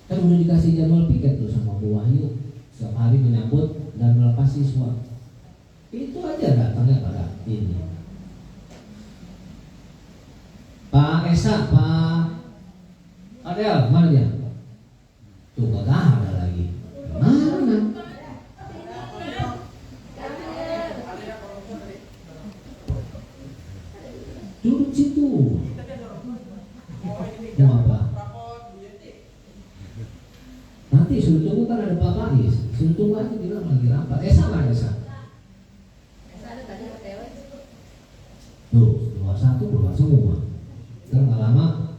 Kan udah dikasih jadwal piket tuh sama Bu Wahyu, setiap hari menyambut dan melepas siswa. Itu aja datangnya pada ini. Pak Esa, Pak Adel, mana dia? Tuh gak ada lagi. Mana? Duduk situ. Mau apa? Nanti suruh tunggu kan ada Pak Faiz. Suruh tunggu aja bilang lagi rapat. Esa mana Esa? Tuh, keluar satu, keluar semua. Kan gak lama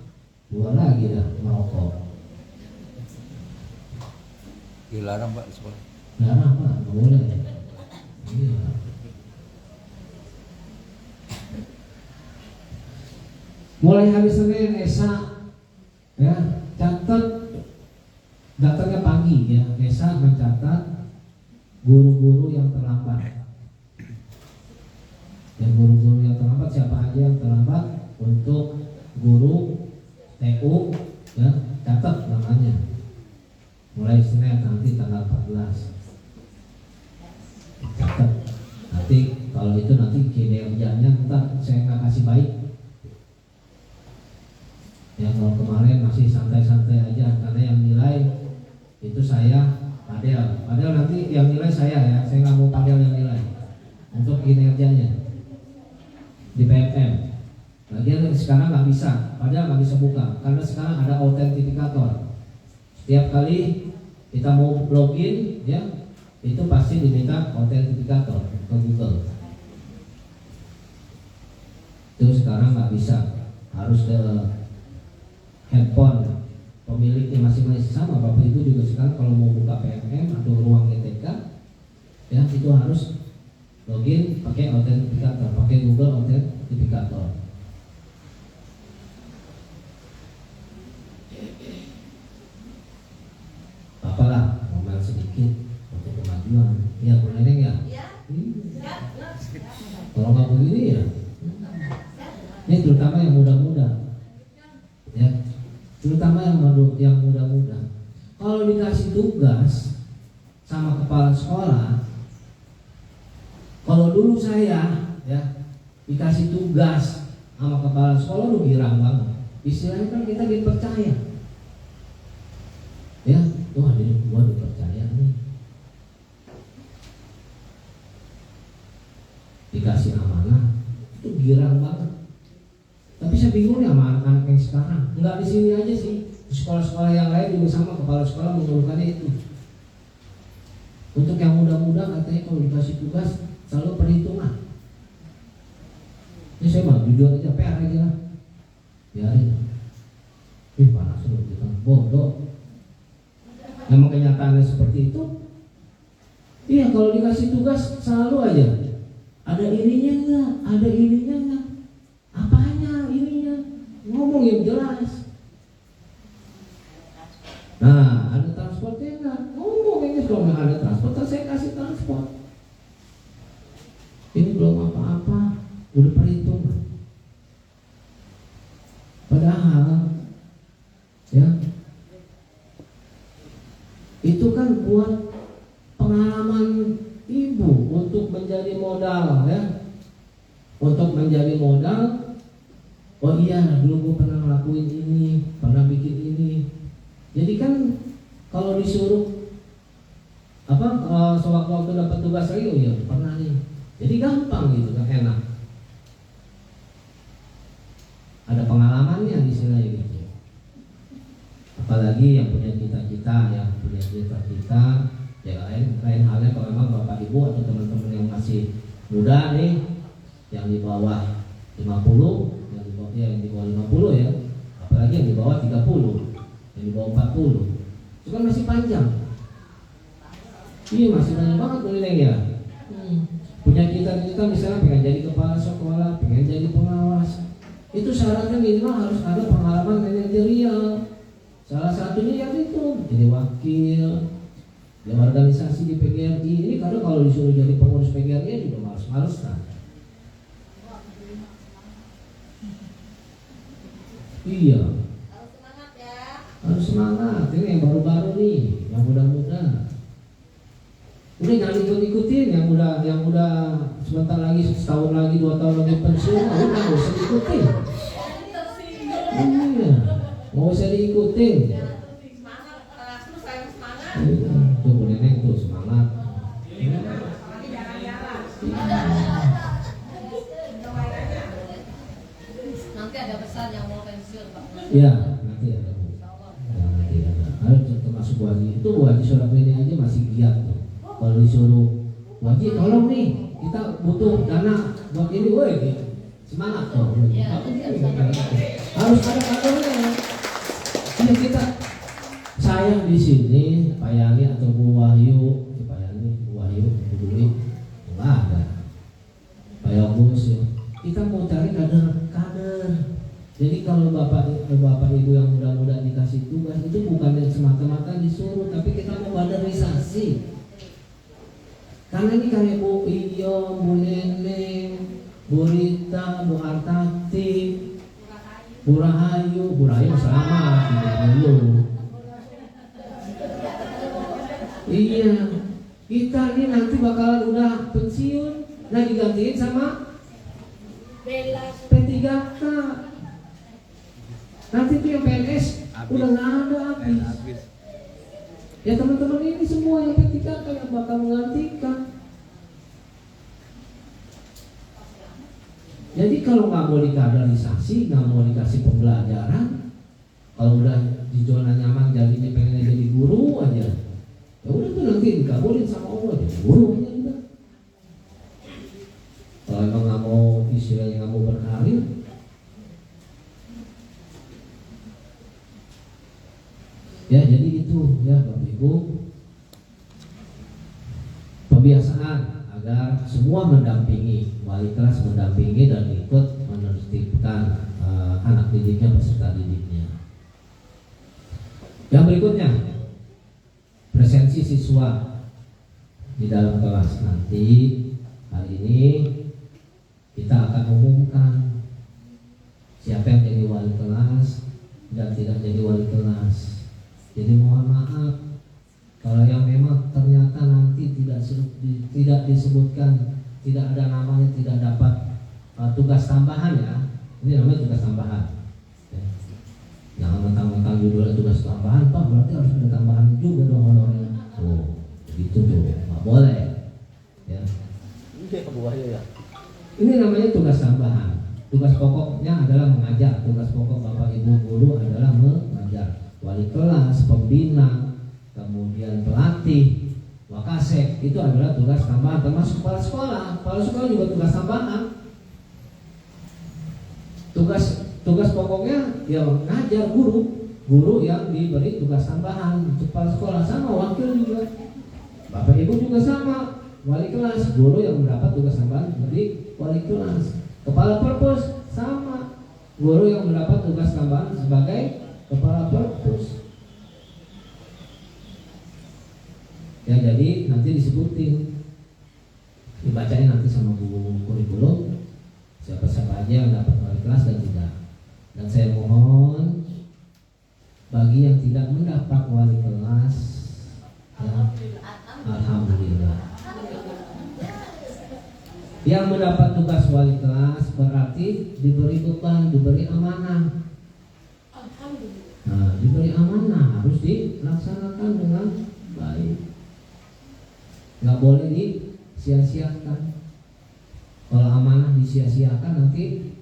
keluar lagi dah merokok. Dilarang Pak di sekolah. Dilarang Pak, gak boleh. Iya. Mulai hari Senin Esa ya, catat datangnya pagi ya. Esa mencatat guru-guru yang terlambat. Yang guru-guru yang terlambat siapa aja yang terlambat untuk guru TU ya, catat namanya. Mulai Senin nanti tanggal 14. Catat. Nanti kalau itu nanti kinerjanya ntar saya nggak kasih baik. Yang kalau kemarin masih santai-santai aja karena yang nilai itu saya Padel. Padel nanti yang nilai saya ya. Saya nggak mau Padel yang nilai untuk kinerjanya di PMM. Lagian sekarang nggak bisa, padahal nggak bisa buka karena sekarang ada autentifikator. Setiap kali kita mau login, ya itu pasti diminta autentifikator ke Google. Itu sekarang nggak bisa, harus ke handphone pemiliknya masing-masing sama. Bapak Ibu juga sekarang kalau mau buka PMM atau ruang ETK, ya itu harus login pakai autentikator, pakai Google Authenticator. Apalah ngomel sedikit untuk kemajuan. Ya Bu Neneng ya. Kalau nggak begini ya. Ini terutama yang muda-muda. Ya, terutama yang muda-muda. Kalau dikasih tugas sama kepala sekolah, kalau dulu saya ya dikasih tugas sama kepala sekolah lu girang banget. Istilahnya kan kita dipercaya. Ya, wah ini gua dipercaya nih. Dikasih amanah itu girang banget. Tapi saya bingung ya sama anak-anak yang sekarang. Enggak di sini aja sih, di sekolah-sekolah yang lain juga sama, kepala sekolah mengeluhkannya itu. Untuk yang muda-muda katanya kalau dikasih tugas selalu perhitungan. Ini saya mah jujur aja, PR aja lah. Biarin. Panas lu kita bodoh. Memang kenyataannya seperti itu. Iya, kalau dikasih tugas selalu aja ada ininya enggak, ada ininya enggak. Apanya ininya? Ngomong yang jelas. Nah, ada transportnya enggak? Ngomong ini kalau nggak ada transport, saya kasih transport. Ini belum apa-apa, udah perhitungan. Padahal, ya, itu kan buat pengalaman ibu untuk menjadi modal, ya, untuk menjadi modal. Oh iya, dulu gue pernah ngelakuin ini, pernah bikin ini. Jadi kan kalau disuruh sewaktu-waktu dapat tugas lagi, oh iya pernah nih. Jadi gampang gitu kan, enak. Ada pengalamannya di sini gitu. Apalagi yang punya cita-cita, ya lain halnya kalau memang Bapak Ibu atau teman-teman yang masih muda nih, yang di bawah 50, yang di bawah 50 ya, apalagi yang di bawah 30, yang di bawah 40, itu kan masih panjang. Iya, masih banyak banget Neng ya. Punya cita-cita misalnya pengen jadi kepala sekolah, pengen jadi pengawas, itu syaratnya minimal harus ada pengalaman manajerial. Salah satunya yang itu jadi wakil di organisasi di PGRI. Ini kadang kalau disuruh jadi pengurus PGRI juga males-males kan. Iya. Harus semangat ya. Harus semangat. Ini yang baru-baru nih, yang muda-muda. Udah jangan ikut-ikutin yang udah sebentar lagi, setahun lagi, 2 tahun lagi pensiun. Udah nggak usah diikutin. Iya, nggak usah diikutin. Semangat, terus saya semangat. Tuh Bu Neneng tuh semangat. Apalagi jalan-jalan. Nanti ada pesan yang mau pensiun Pak. Iya, nanti ada Bu. Ya, nanti ada. Harus termasuk Bu Haji. Itu Bu Haji Surabaya aja masih giat tuh. Kalau disuruh Bu Haji tolong nih, kita butuh dana buat ini, woi, semangat tuh. Iya, Harus ada kadernya. Ya kita, saya di sini Pak Yani atau Bu Wahyu, Pak Yani, Bu Wahyu, Bu Dwi, nggak ada. Pak Yogus ya. Kita mau cari kader. Jadi kalau bapak ibu yang muda-muda dikasih tugas itu bukan semata-mata disuruh, tapi kita mau kaderisasi. Karena ini kayak Bu Iyo, Bu Neneng, Bu Rita, Bu Artati, Bu Rahayu selamat dulu. Iya, kita ini nanti bakalan udah pensiun, nah digantiin sama P3K. Nanti tuh yang PNS udah nggak ada habis. Ya teman-teman ini semua yang P3K yang bakal menggantikan. Jadi kalau nggak mau dikaderisasi, nggak mau dikasih pembelajaran, kalau udah di zona nyaman jadinya pengen jadi guru aja, ya udah tuh nanti dikabulin sama Allah jadi guru aja udah. Kalau emang nggak mau istilahnya nggak mau berkarir, Ya, jadi itu ya Bapak Ibu, pembiasaan agar semua mendampingi, wali kelas mendampingi dan ikut menertibkan anak didiknya, peserta didiknya. Yang berikutnya, presensi siswa di dalam kelas. Nanti hari ini kita akan umumkan siapa yang jadi wali kelas dan tidak jadi wali kelas. Jadi mohon maaf kalau yang memang ternyata nanti tidak disebutkan, tidak ada namanya, tidak dapat tugas tambahan ya. Ini namanya tugas tambahan. Ya. Jangan mentang-mentang judulnya tugas tambahan, Pak, berarti harus ada tambahan juga dong honornya. Oh, gitu tuh, nggak boleh. Ya. Ini namanya tugas tambahan. Tugas pokoknya adalah mengajar. Tugas pokok Bapak Ibu guru adalah mengajar. Wali kelas, pembina, kemudian pelatih, wakasek, itu adalah tugas tambahan. Termasuk kepala sekolah. Kepala sekolah juga tugas tambahan. Tugas pokoknya ya mengajar, guru yang diberi tugas tambahan. Kepala sekolah sama, wakil juga. Bapak Ibu juga sama, wali kelas, guru yang mendapat tugas tambahan dari wali kelas. Kepala perpus sama, guru yang mendapat tugas tambahan sebagai kepala perpus. Ya, jadi nanti disebutin, dibacanya nanti sama buku kurikulum siapa-siapa aja yang dapat wali kelas dan tidak. Dan saya mohon bagi yang tidak mendapat wali kelas, ya, alhamdulillah. Yang mendapat tugas wali kelas berarti diberi beban, diberi amanah. Nah, diberi amanah harus dilaksanakan dengan baik. Nggak boleh disia-siakan. Kalau amanah disia-siakan nanti,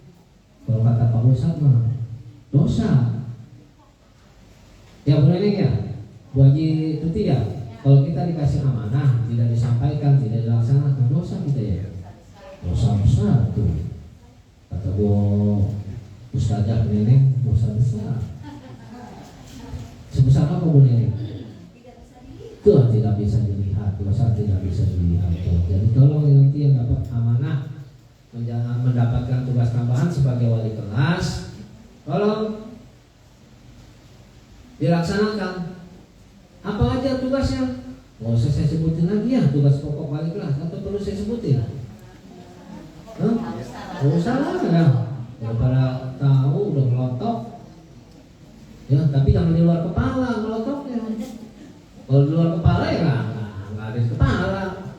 kalau kata Pak Ustadz mah dosa. Ya Bu Neneng ya, Bu Haji Tuti ya. Kalau kita dikasih amanah tidak disampaikan, tidak dilaksanakan, dosa kita ya. Dosa besar tuh. Kata Bu Ustadzah Neneng, dosa besar. Sebesar apa Bu Neneng? Tuh tidak bisa dilihat, dosa tidak bisa dilihat. Jadi tolong nanti yang dapat amanah mendapatkan tugas tambahan sebagai wali kelas, tolong dilaksanakan. Apa aja tugasnya? Mau saya sebutin lagi ya tugas pokok wali kelas atau perlu saya sebutin? Nggak usah lah ya. Daripada tahu udah melotok. Ya, tapi jangan di luar kepala melotoknya. Kalau di luar kepala ya nggak ada kepala,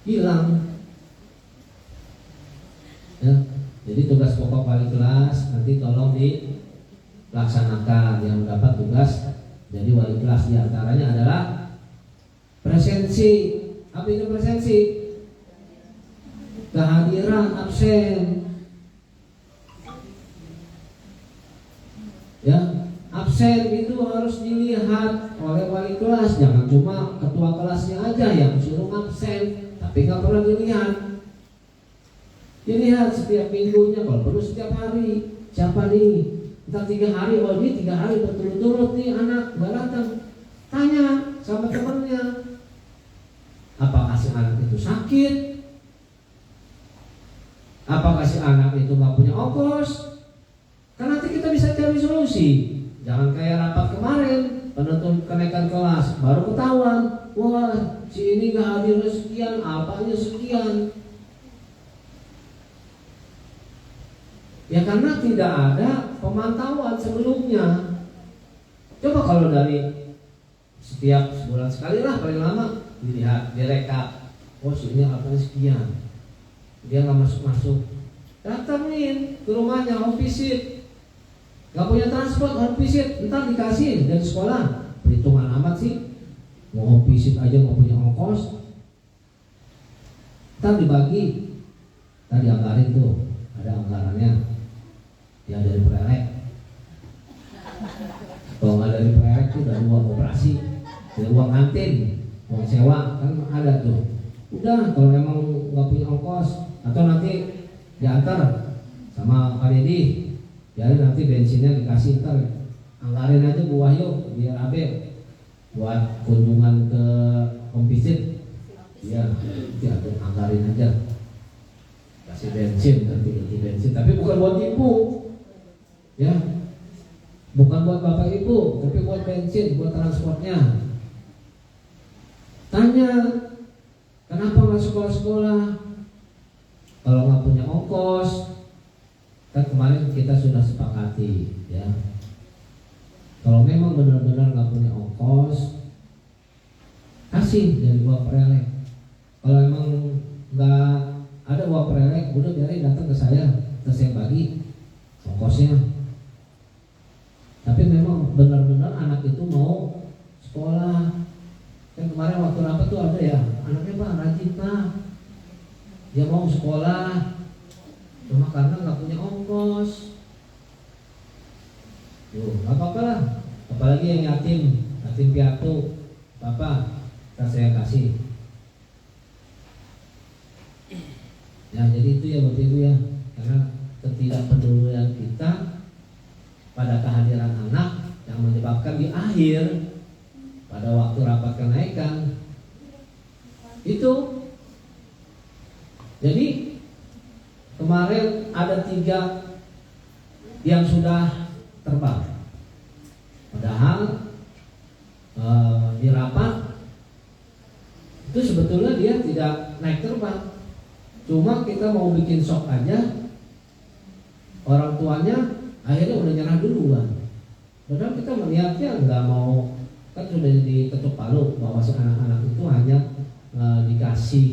hilang. Ya, jadi tugas pokok wali kelas nanti tolong dilaksanakan. Yang mendapat tugas jadi wali kelas diantaranya adalah presensi. Apa itu presensi? Kehadiran absen. Ya, absen itu harus dilihat oleh wali kelas. Jangan cuma ketua kelasnya aja yang suruh absen, tapi nggak pernah dilihat. Dilihat setiap minggunya, kalau perlu setiap hari. Siapa nih? Kita 3 hari, oh dia 3 hari berturut-turut nih anak nggak datang. Tanya sama temannya, apakah si anak itu sakit? Apakah si anak itu nggak punya ongkos? Kan nanti kita bisa cari solusi. Jangan kayak rapat kemarin, penentuan kenaikan kelas baru ketahuan, wah si ini nggak hadir sekian, apanya sekian. Ya karena tidak ada pemantauan sebelumnya. Coba kalau dari setiap sebulan sekali lah paling lama dilihat, direkap. Oh ini apanya sekian, dia nggak masuk. Datangin ke rumahnya, home visit. Nggak punya transport, home visit. Ntar dikasih dari sekolah. Perhitungan amat sih. Mau home visit aja nggak punya ongkos. Ntar dibagi. Tadi anggarin tuh, ada anggarannya. Ya dari prelek. Kalau nggak dari prelek tuh dari uang operasi, dari uang kantin, uang sewa kan ada tuh. Udah kalau memang nggak punya ongkos atau nanti diantar sama Pak Deddy, jadi nanti bensinnya dikasih ntar anggarin aja Bu Wahyu biar Abe buat kunjungan ke home visit. Iya, anggarin aja. Kasih bensin, ganti bensin, tapi bukan buat ibu, ya, bukan buat bapak ibu, tapi buat bensin, buat transportnya. Tanya, kenapa nggak sekolah-sekolah? Kalau nggak punya ongkos, kan kemarin kita sudah sepakati, ya. Kalau memang benar-benar nggak punya ongkos, kasih dari uang perelek. Kalau emang nggak ada uang perelek, udah biarin datang ke saya, bagi ongkosnya. Tapi memang benar-benar anak itu mau sekolah. Kan kemarin waktu rapat tuh ada ya, anaknya Pak rajin Pak, dia mau sekolah, cuma karena nggak punya ongkos. Tuh, nggak apa-apa lah. Apalagi yang yatim piatu, Bapak, saya kasih. Ya, jadi itu ya Bapak Ibu ya, karena ketidakpedulian kita pada kehadiran anak yang menyebabkan di akhir pada waktu rapat kenaikan itu. Jadi kemarin ada 3 yang sudah terbang, padahal di rapat itu sebetulnya dia tidak naik terbang, cuma kita mau bikin shock aja, orang tuanya akhirnya udah nyerah duluan. Padahal kita melihatnya nggak mau, kan sudah diketuk palu bahwa si anak-anak itu hanya dikasih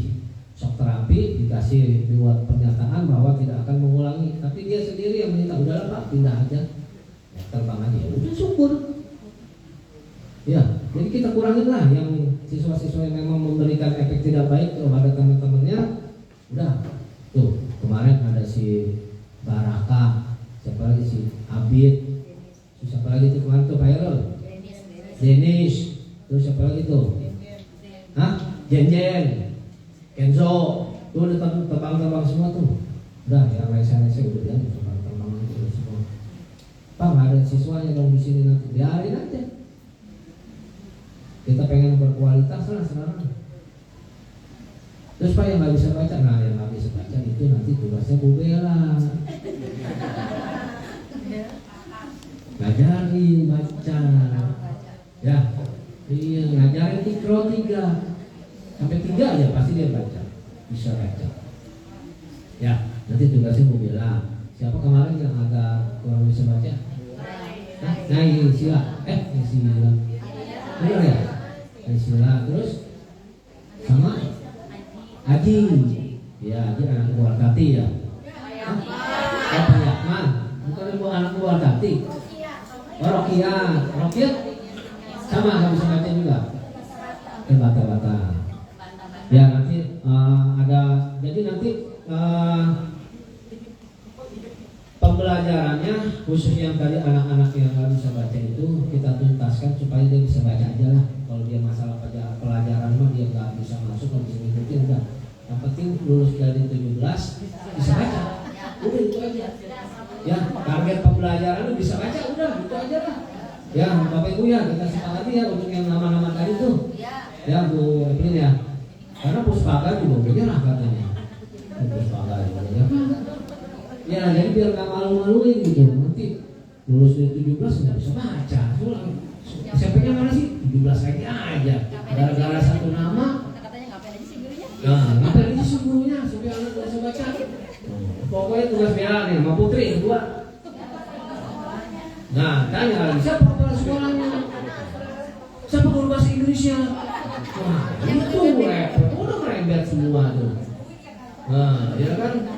shock terapi, dikasih buat pernyataan bahwa tidak akan mengulangi, tapi dia sendiri yang minta, udahlah Pak pindah aja, ya, terbang aja, udah syukur. Ya, jadi kita kurangin lah yang siswa-siswa yang memang memberikan efek tidak baik kepada teman-temannya. Udah, tuh kemarin ada si Baraka, siapa lagi si Abid, siapa lagi tuh kemarin tuh Pak Erol, Denis, terus siapa lagi tuh? Jen, Kenzo, tuh udah terbang semua tuh. Udah, yang lain-lain udah bilang terbang itu semua. Pak nggak ada siswanya dong di sini, nanti biarin aja. Kita pengen berkualitas lah sekarang. Terus Pak yang nggak bisa baca, nah yang nggak bisa baca itu nanti tugasnya Bu Bella. Ngajarin baca, ya, iya ngajarin Iqra 3 sampai 3 aja pasti dia baca, bisa baca. Ya, nanti tugasnya Bu Bella. Siapa kemarin yang agak kurang bisa baca? Nah ini Sila, ini Sila, benar ya? Ini Sila, terus sama Aji, ya Aji anak buah Tati ya. Apa ya? Bukan ibu anak buah Tati. Rokia sama nggak bisa baca juga. Bata-bata. Ya nanti ada, jadi nanti pembelajarannya khusus yang tadi anak-anak yang nggak bisa baca itu kita tuntaskan supaya dia bisa baca aja lah. Kalau dia masalah pelajaran mah dia nggak bisa masuk, nggak bisa ngikutin, udah. Yang penting lulus dari 17 bisa baca. Udah itu aja. Ya, target pembelajaran bisa baca, udah itu aja lah. Ya, Bapak Ibu ya, kita sepakati ya untuk yang nama-nama tadi tuh. Ya, Bu Evelyn ya. Karena Puspaga juga udah nyerah katanya. Puspaga juga nyerah. Ya, jadi biar nggak malu-maluin gitu. Nanti lulus dari 17 nggak bisa baca. SMP-nya mana sih? 17 lagi aja. Gara-gara satu nama. Katanya ngapain aja sih gurunya? Nah, ngapain aja sih gurunya supaya anak nggak bisa baca. Pokoknya tugas Bella nih sama Putri berdua. Nah, tanya lagi siapa kepala sekolahnya? Siapa guru bahasa Inggrisnya? Wah, itu repot, udah merembet semua tuh. Nah, ya kan?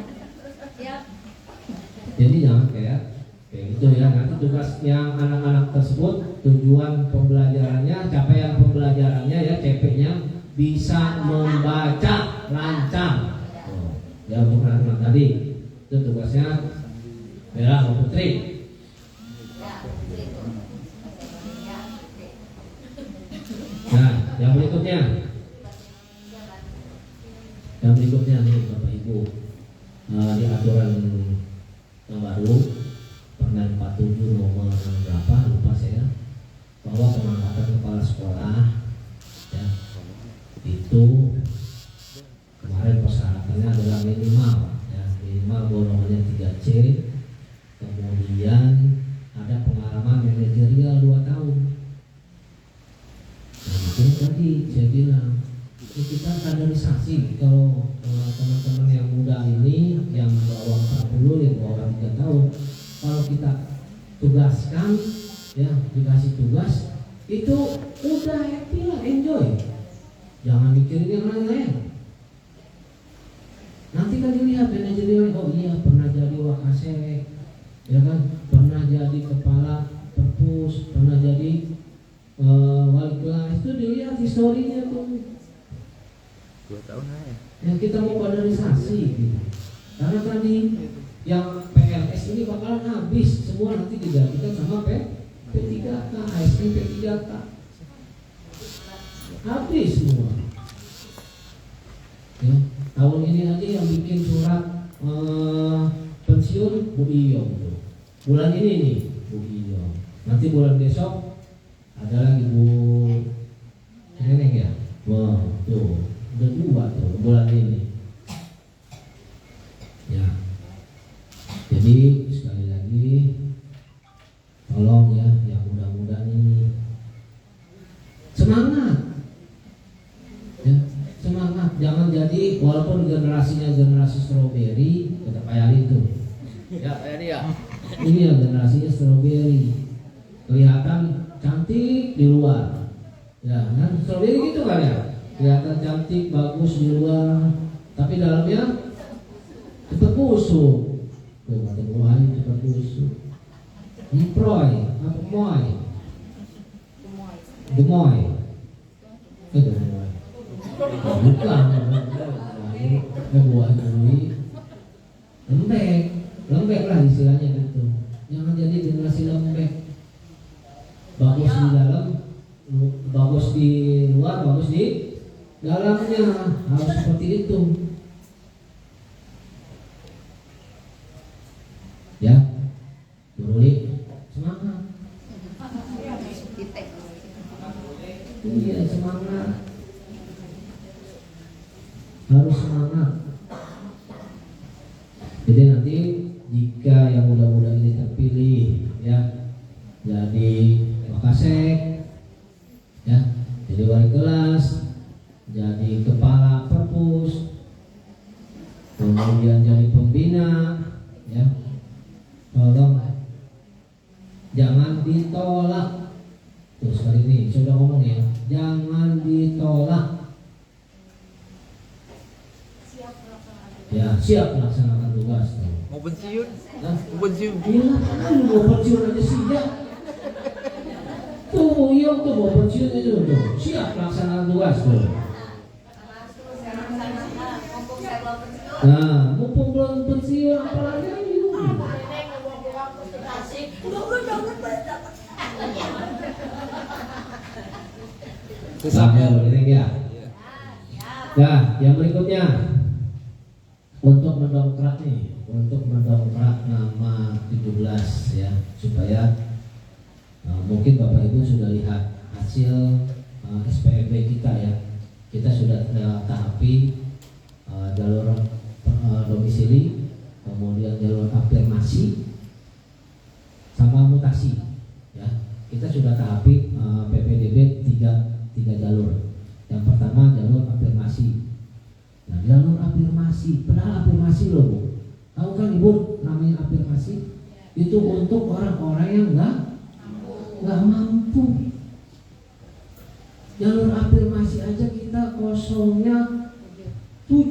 Jadi jangan kayak gitu ya. Nanti tugas yang anak-anak tersebut, tujuan pembelajarannya, capaian pembelajarannya ya, CP-nya bisa membaca lancar. Ya untuk anak-anak tadi itu tugasnya Bella sama Putri. Nah, yang berikutnya nih Bapak Ibu, di aturan yang baru Permen 47 nomor berapa lupa saya itu kemarin persyaratannya adalah minimal golongannya 3C, kemudian ada pengalaman manajerial 2 tahun. Nah, itu tadi saya bilang kita kaderisasi. Kalau teman-teman yang muda ini yang bawah 40, yang bawah 3 tahun, kalau kita tugaskan, ya dikasih tugas, itu udah happy lah, enjoy. Jangan mikirin yang lain-lain. Nanti kan dilihat manajerial, oh iya pernah jadi wakasek, ya kan, pernah jadi kepala perpus, pernah jadi wali kelas, itu dilihat historinya tuh. 2 tahun aja. Yang kita mau kaderisasi gitu. Karena tadi yang PLS ini bakalan habis semua, nanti digantikan sama P3K, ASN P3K. Habis semua. Ya, tahun ini aja yang bikin surat pensiun Bu Iyong tuh. Bulan ini nih Bu Iyong. Nanti bulan besok ada lagi Bu Neneng ya. Wah, tuh udah 2 tuh bulan ini. Ya. Jadi sekali lagi tolong ya yang muda-muda nih semangat. Ya, semangat, jangan jadi walaupun generasinya generasi strawberry, kata Pak Yali itu. Ya, Pak Yali ya. Ini ya generasinya strawberry. Kelihatan cantik di luar. Ya, kan strawberry gitu kan ya. Kelihatan cantik, bagus di luar, tapi dalamnya cepat busuk. Tuh, kata Bu Yali cepat busuk. Improy, apa moy? Gemoy. Itu gemoy. Bukan, buah duri, lembek lah istilahnya gitu. Jangan jadi generasi lembek. Bagus di dalam, bagus di luar, bagus di dalamnya, harus seperti itu. Ya, Nuruli, semangat. Iya, semangat. Harus semangat. Jadi nanti jika yang muda-muda ini terpilih, ya, jadi wakasek, ya, jadi wali kelas, jadi kepala perpus, kemudian jadi pembina, ya, tolong jangan ditolak. Terus kali ini saya udah ngomong ya, jangan ditolak. Ya, siap melaksanakan tugas. Mau pensiun? Nah, Mau pensiun? iya, kan mau pensiun aja siap. Tuh, iya tuh mau pensiun aja tuh. Siap melaksanakan tugas tuh. Nah, mumpung belum pensiun apalagi ayo. Sampai ini ya. Nah, yang berikutnya untuk mendongkrak nama 17 ya, supaya mungkin Bapak Ibu sudah lihat hasil SPMB kita ya. Kita sudah tahapi jalur domisili, kemudian jalur afirmasi sama mutasi ya. Kita sudah tahapi PPDB 3 jalur. Yang pertama jalur afirmasi. Nah, jalur afirmasi, padahal afirmasi loh Bu, tahu kan Ibu namanya afirmasi? Itu untuk orang-orang yang nggak mampu. Jalur afirmasi aja kita kosongnya 7.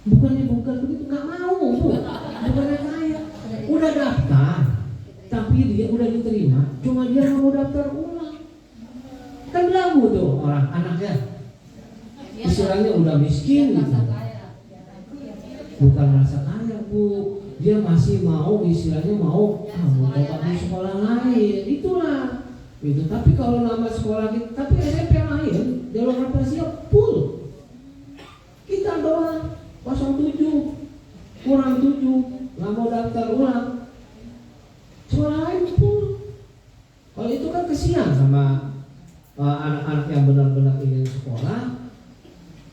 Bukan begitu, nggak mau Bu, bukannya kaya, udah daftar, tapi dia udah diterima, cuma dia nggak mau daftar ulang. Kan lagu tuh orang anaknya. Istilahnya udah miskin gitu. Bukan merasa kaya Bu, dia masih mau istilahnya mau coba di sekolah lain, itulah itu. Tapi kalau nama sekolah kita, tapi SMP lain jalur represif full. Kita doang 07 kurang 7 nggak mau daftar ulang, sekolah lain full. Kalau itu kan kesian sama anak-anak yang benar-benar ingin sekolah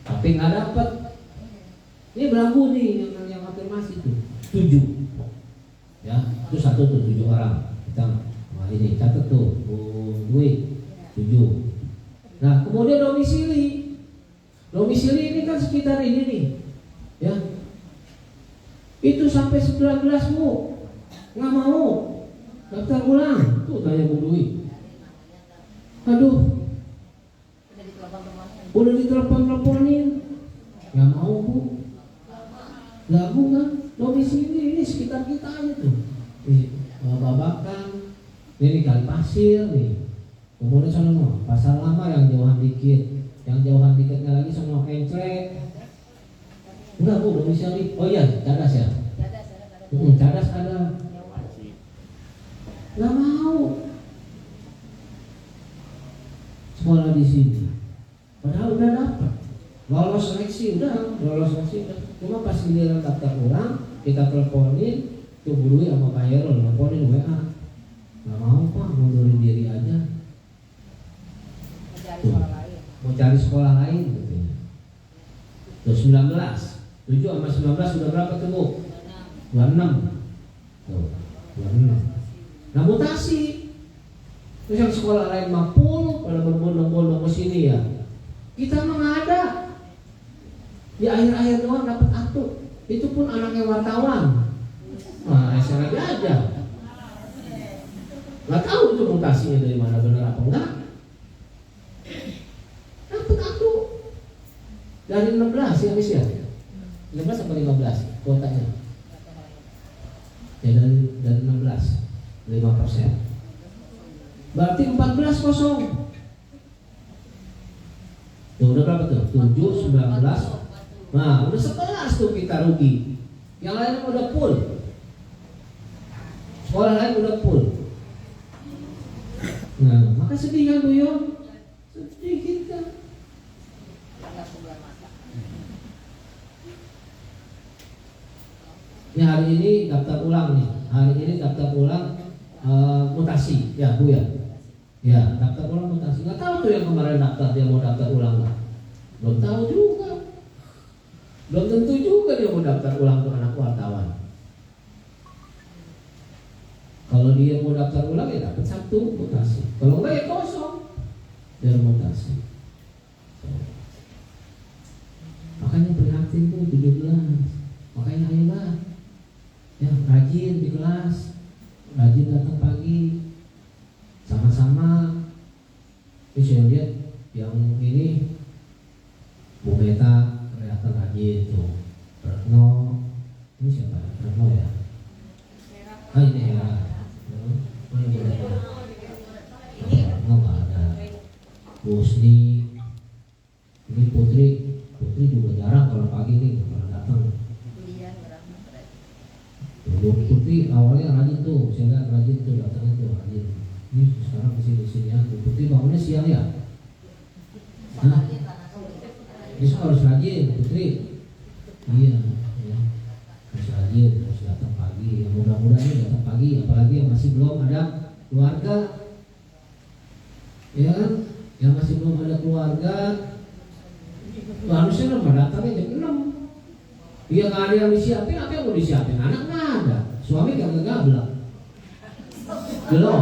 tapi nggak dapat. Ini berlaku nih yang afirmasi tuh 7 ya, itu 1 tuh 7 orang kita ini catat tuh Dwi 7. Nah kemudian domisili ini kan sekitar ini nih ya, itu sampai 19 Bu nggak mau daftar ulang tuh tanya Bu Dwi. Aduh udah ditelepon-teleponin nggak mau Bu, lagu kan domisili ini sekitar kita aja tuh di Babakan ini Kali Pasir nih, kemudian sono Pasar Lama yang jauhan dikit, yang jauhan dikitnya lagi sono Encrek. Enggak Bu domisili, oh iya Cadas ya, Cadas ada, nggak mau sekolah di sini. Padahal udah dapat lolos seleksi, cuma pas giliran daftar ulang kita teleponin tuh guru sama Pak Herul, teleponin WA nggak mau Pak, mundurin diri aja, mau cari sekolah lain gitu ya. Tuh 19 7 sama 19 sudah berapa tuh Bu? 26 tuh 26. Nah mutasi terus yang sekolah lain mapul pada berbondong-bondong ke sini ya, kita mah nggak ada. Di akhir-akhir doang dapat aktu. Itu pun anaknya wartawan. Nah, saya lagi aja. Nggak tahu itu mutasinya dari mana, benar apa enggak. Dapat aktu dari 16 ya Miss ya. 16 sampai 15 kuotanya. Ya dari 16 5%. Berarti 14 kosong. Tuh udah berapa tuh? 7, 19. Nah udah 11 tuh kita rugi. Yang lain udah full. Sekolah lain udah full. Nah maka sedih kan Bu Yo? Sedih kita. Ini hari ini daftar ulang nih. Hari ini daftar ulang mutasi ya Bu ya. Ya, daftar ulang mutasi. Nggak tahu tuh yang kemarin daftar dia mau daftar ulang nggak? Belum tahu juga. Belum tentu juga dia mau daftar ulang tuh anak wartawan. Kalau dia mau daftar ulang ya dapat 1 mutasi. Kalau enggak ya kosong. Dia mutasi. Makanya prihatin tuh 17. Makanya ayolah. Ya rajin di kelas. Rajin datang pagi. Sama-sama. Ini saya lihat yang ini Bu Meta kelihatan rajin tuh. Retno, ini siapa? Retno ya? Ah ini ya. Mana Bu Retno? Retno nggak ada. Bu Husni, ini Putri juga jarang kalau pagi nih kalau datang. Bu Putri awalnya rajin tuh, saya lihat rajin tuh datangnya tuh rajin. Ini sekarang kesini ya, Bu Putri bangunnya siang ya? Hah? Ini harus rajin, Putri. Iya, ya. Harus rajin, harus datang pagi. Yang mudah-mudahan datang pagi, apalagi yang masih belum ada keluarga, ya kan? Yang masih belum ada keluarga, harusnya nomor datangnya jam 6. Iya nggak ada yang disiapin, apa yang mau disiapin? Anak nggak ada, suami nggak ngegablak. Belum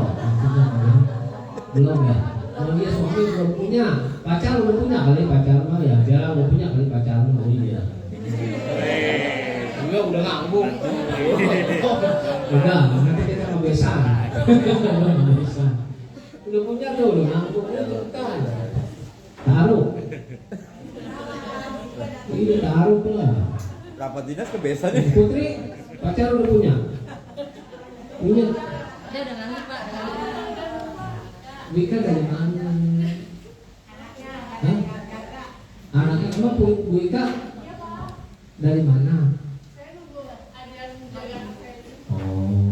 ya. Kalau dia suami belum punya, pacar udah punya kali pacar mah ya, biar udah punya kali pacar mah. Oh iya. Enggak udah ngambung. Udah, nanti kita mau besan. Udah punya tuh, udah ngambung kan. Taruh. Ini taruh lah. Rapat dinas kebiasaan. Putri, pacar udah punya. Punya. Dia udah ngantuk Pak. Wika dari mana? Hah? Anaknya emang Bu Wika dari mana? Oh,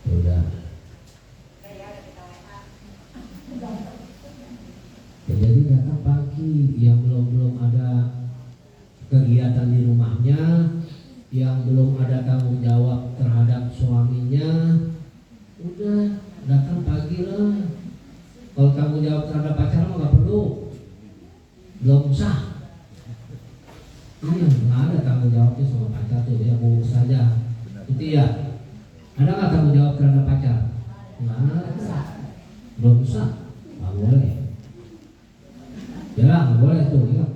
udah. Ya, jadi datang pagi yang belum ada kegiatan di rumahnya, yang belum ada tanggung jawab terhadap suaminya, udah datang pagi lah. Kalau tanggung jawab terhadap pacar mah nggak perlu, belum sah. Iya, nggak ada tanggung jawabnya sama pacar tuh, ya bungkus saja. Itu ya. Ada nggak tanggung jawab terhadap pacar? Nggak ada. Belum sah, nggak boleh. Ya nggak boleh tuh, ingat.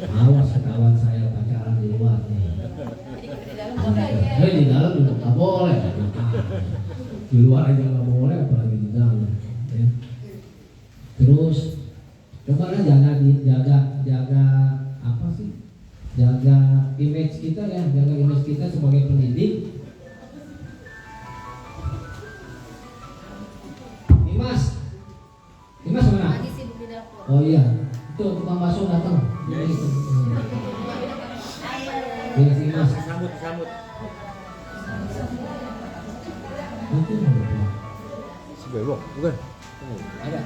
Awas kawan saya pacaran di luar nih. Di dalam juga nggak boleh. Di luar aja nggak boleh, apalagi di dalam. Ya. Terus cobalah jaga apa sih? Jaga image kita ya, jaga image kita sebagai pendidik. Dimas mana? Lagi sibuk di dapur. Oh iya, itu tukang bakso datang. Iya sih Mas. Sambut. Itu Si Bebo, bukan? ada.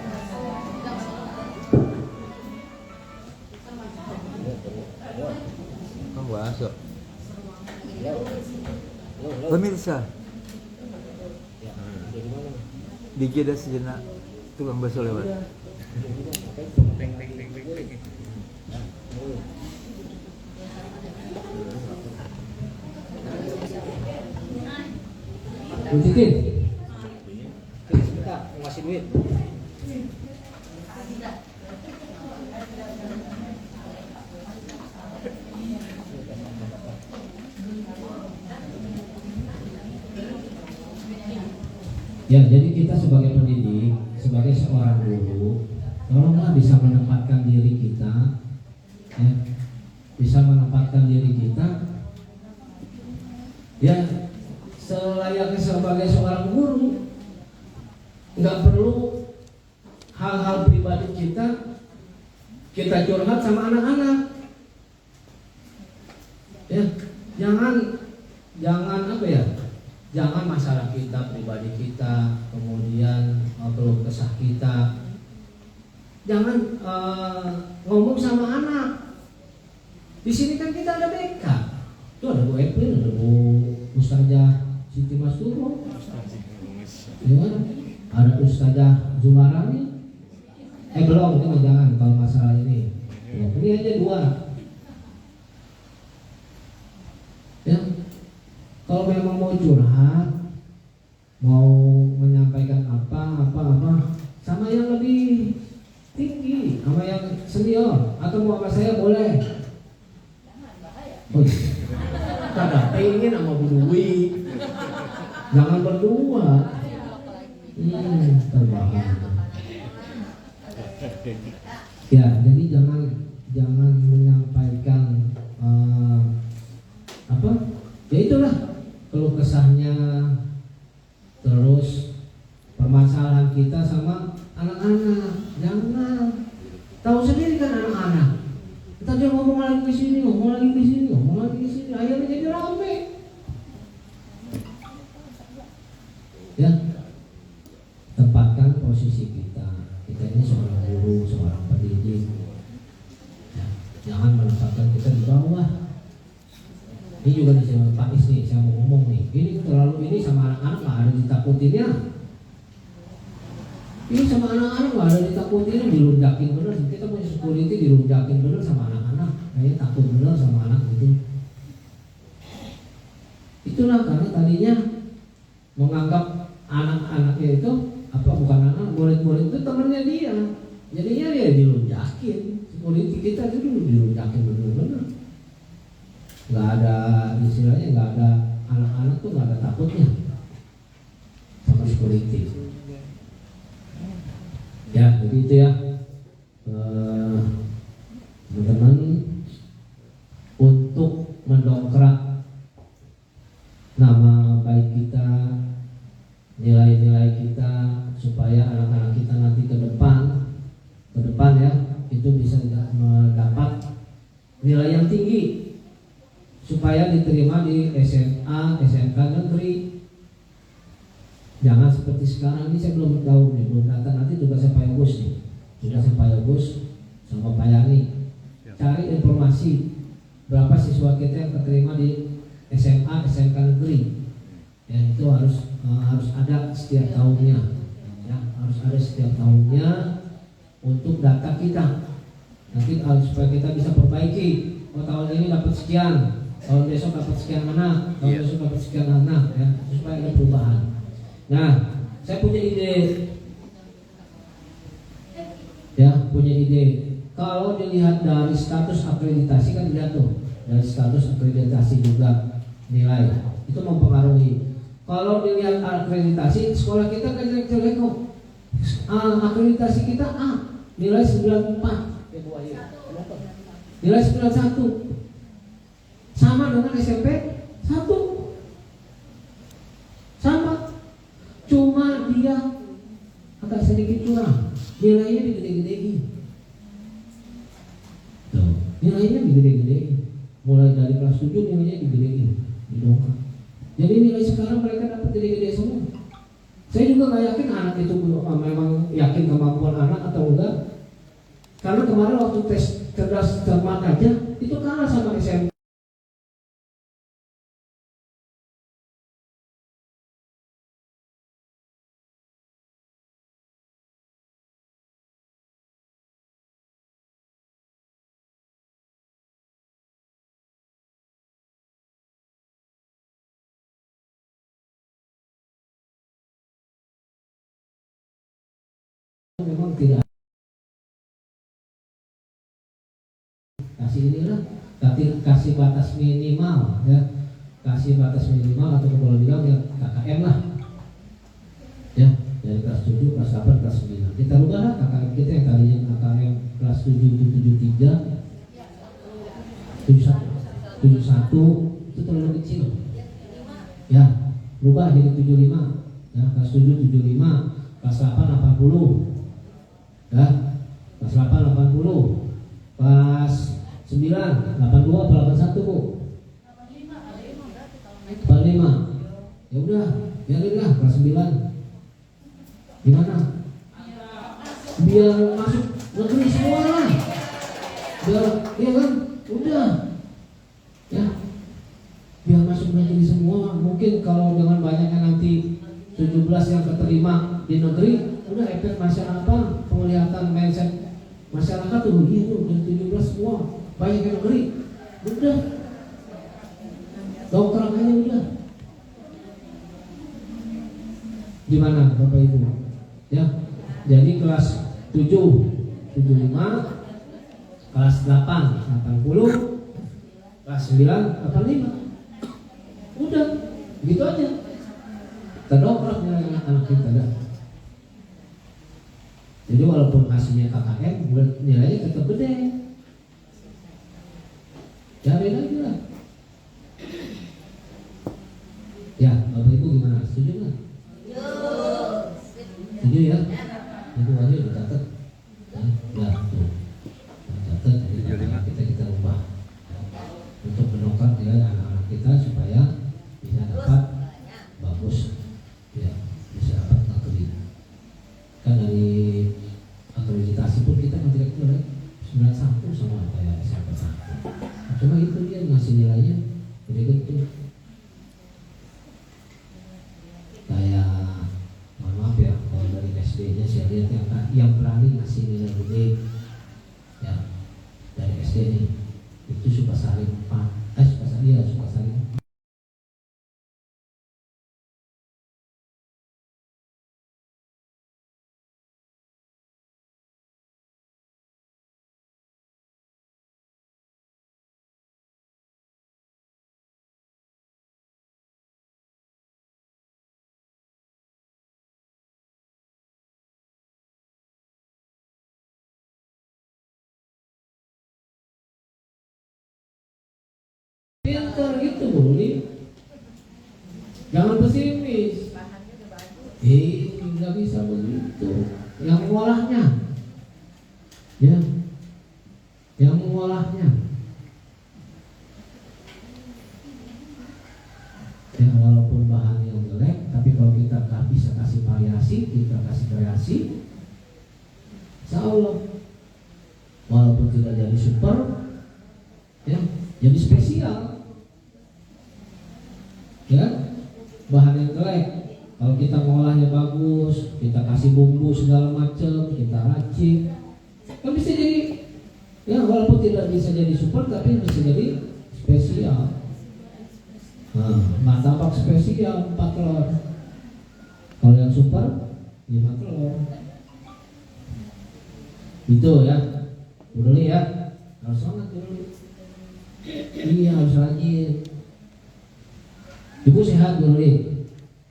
Kamu bakso. Pemirsa, dijeda sejenak tukang bakso lewat. Bu Titin. Sebentar, mau ngasih duit. Ya, jadi kita sebagai pendidik, sebagai seorang guru, tolonglah bisa menempatkan diri kita, ya, bisa menempatkan diri kita, ya, selayaknya sebagai seorang guru. Nggak perlu hal-hal pribadi kita curhat sama anak-anak, ya, jangan apa ya. Jangan masalah kita, pribadi kita, kemudian keluh kesah kita. Jangan ngomong sama anak. Di sini kan kita ada BK. Itu ada Bu Evelyn, ada Bu Ustazah Siti Masturo, ya, ada Ustazah Zumarani. Belum, ini jangan kalau masalah ini. Ya, ini aja 2. Ya. Kalau memang mau curhat, mau menyampaikan apa sama yang lebih tinggi, sama yang senior, atau mau sama saya boleh. Oh, kada pengen sama Bu Dwi, jangan berdua. Terbahak. Ya, jadi jangan menyampaikan ya itulah keluh kesahnya, terus permasalahan kita sama anak-anak. Jangan, tahu sendiri kan anak-anak. Kita dia ngomong lagi ke sini, akhirnya jadi rame. Ya, tempatkan posisi kita. Kita ini seorang guru, seorang pendidik. Ya, jangan menempatkan kita di bawah. Ini juga nih Pak Is nih, saya mau ngomong nih. Ini terlalu ini sama anak-anak nggak ada ditakutinnya. Ini sama anak-anak nggak ada ditakutin, dilunjakin bener. Kita punya security dilunjakin bener sama anak-anak. Kayaknya takut bener sama anak gitu. Itulah karena tadinya menganggap anak-anaknya itu bukan anak, murid-murid itu temannya dia. Jadinya dia dilunjakin. Security kita itu dulu dilunjakin bener-bener. Nggak ada istilahnya, nggak ada anak-anak tuh nggak ada takutnya sama security. Ya begitu ya, teman-teman, untuk mendongkrak nama baik kita, nilai-nilai kita, supaya anak-anak kita nanti ke depan ya itu bisa mendapat nilai yang tinggi, supaya diterima di SMA, SMK negeri. Jangan seperti sekarang ini, saya belum tahu nih, belum datang, nanti juga saya Pak Yobus nih, juga saya Pak Yobus sama Pak Yani cari informasi berapa siswa kita yang keterima di SMA, SMK negeri. Ya itu harus ada setiap tahunnya. harus ada setiap tahunnya untuk data kita. Nanti supaya kita bisa perbaiki. Oh, tahun ini dapat sekian, tahun besok dapat sekian anak, tahun besok dapat sekian anak, ya, supaya ada perubahan. Nah, saya punya ide, ya, punya ide. Kalau dilihat dari status akreditasi kan dilihat tuh, dari status akreditasi juga nilai itu mempengaruhi. Kalau dilihat akreditasi, sekolah kita kan jelek kok. Akreditasi kita A, nilai 94. Nilai 91 sama dengan SMP 1, sama, cuma dia agak sedikit kurang, nilainya digede-gedein. Nilainya digede-gedein, mulai dari kelas 7 nilainya digedein, didongkrak. Jadi nilai sekarang mereka dapat gede-gede semua. Saya juga nggak yakin anak itu memang yakin kemampuan anak atau enggak. Karena kemarin waktu tes cerdas cermat aja itu kalah sama SMP. Memang tidak kasih inilah, kasih batas minimal, ya, kasih batas minimal atau kalau bilang ya KKM lah, ya, dari kelas 7, kelas 8, kelas 9 kita rubah lah KKM kita yang tadinya KKM kelas 7 itu 73, 71 itu terlalu kecil, ya, rubah jadi 75, ya, kelas 7 75, kelas 8 80, ya, kelas 8 80, kelas 9 82 atau 81 Bu? 85. Ya udah, biarinlah kelas 9. Gimana? Biar masuk negeri semua lah. Biar, iya kan? Udah. Ya. Biar masuk negeri semua. Mungkin kalau dengan banyaknya nanti 17 yang keterima di negeri, udah efek masyarakat, penglihatan mindset masyarakat tuh, iya tuh, dari 17 semua banyak yang negeri, udah dongkrak aja udah. Gimana Bapak Ibu? Ya, jadi kelas 7 75, kelas 8 80, kelas 9 85, udah gitu aja. Terdongkrak nilai anak kita dah. Jadi walaupun hasilnya KKM, nilainya tetap gede. Cari lagi lah. Ya, Bapak Ibu gimana? Setuju nggak? Setuju ya? Itu aja dicatat. Ya, tuh. Dicatat. Jadi kita ubah untuk mendongkrak nilai anak-anak kita supaya bisa dapat bagus. Ya, bisa dapat negeri. Kan dari akreditasi pun kita tidak boleh 91 sama kayak SMP 1. Cuma itu dia ngasih nilainya gede gitu. Kayak mohon maaf ya, kalau dari SD-nya saya lihat yang berani ngasih nilai gede ya dari SD nih itu Sukasari 4, Sukasari. Pintar gitu boleh, jangan pesimis. Nggak bisa begitu. Yang mengolahnya, ya, yang mengolahnya. Ya walaupun bahan yang jelek, tapi kalau kita bisa kasih variasi, kita kasih kreasi, insya Allah, walaupun tidak jadi super, ya, jadi spesial. Ya, bahan yang jelek kalau kita ngolah olahnya bagus, kita kasih bumbu segala macam, kita racik, kan bisa jadi, ya walaupun tidak bisa jadi super tapi bisa jadi spesial. Nah, martabak spesial 4 telur. Kalau yang super 5 telur. Itu ya, dulu ya, harus sangat dulu. Iya harus rajin. Ibu sehat Bu Ruli.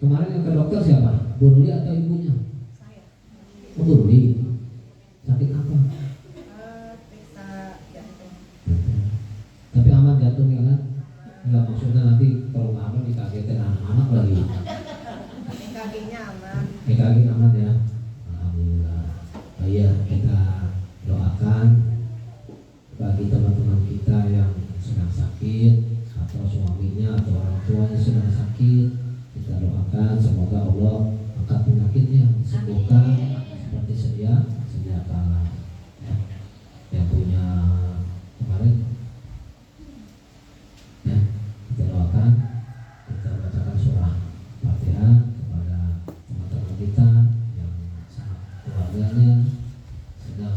Kemarin yang ke dokter siapa? Bu Ruli atau ibunya? Saya. Oh, Bu Ruli. Sakit apa? Periksa jantung. Tapi aman jantung ya kan? Enggak, maksudnya nanti kalau nggak aman dikagetin anak-anak lagi. Kakinya aman. EKG aman ya. Alhamdulillah. Oh iya, kita doakan bagi teman-teman kita yang sedang sakit atau suaminya atau orang tuanya sedang sakit, kita doakan semoga Allah angkat penyakitnya, disembuhkan seperti sedia kala. Ya. Yang punya kemarin, ya kita doakan, kita bacakan surah Fatihah kepada teman-teman kita yang sangat keluarganya sedang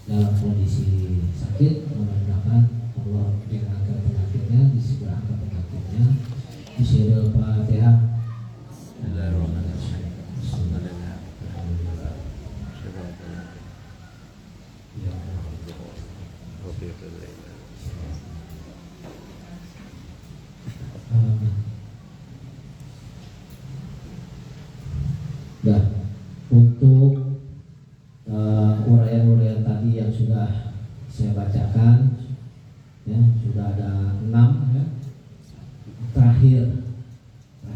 dalam kondisi sakit, mudah-mudahan Allah mengangkat penyakitnya, disegerakan penyakitnya. Bismillahirrahmanirrahim. Fatihah. Dah, untuk uraian-uraian tadi yang sudah saya bacakan, ya sudah ada 6 ya. Terakhir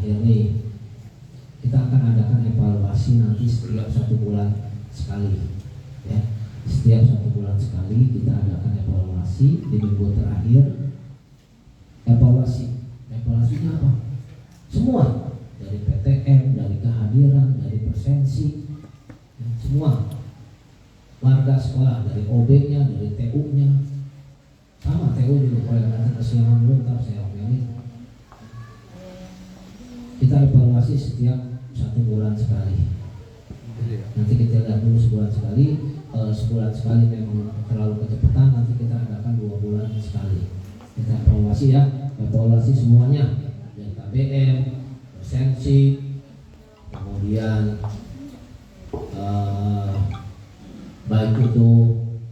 nih kita akan adakan evaluasi nanti setiap 1 bulan sekali, ya. Setiap 1 bulan sekali kita adakan evaluasi di minggu terakhir. Evaluasinya apa? Semua, dari PTM, dari kehadiran, dari presensi, ya, semua warga sekolah, dari OB-nya, dari TU-nya, sama TU juga kalau yang datang ke siang dulu ntar saya omelin. Kita evaluasi setiap 1 bulan sekali. Nanti kita lihat dulu sebulan sekali. Kalau sebulan sekali memang terlalu kecepatan, nanti kita adakan 2 bulan sekali. Kita evaluasi ya, evaluasi semuanya, dari KBM, presensi, kemudian baik itu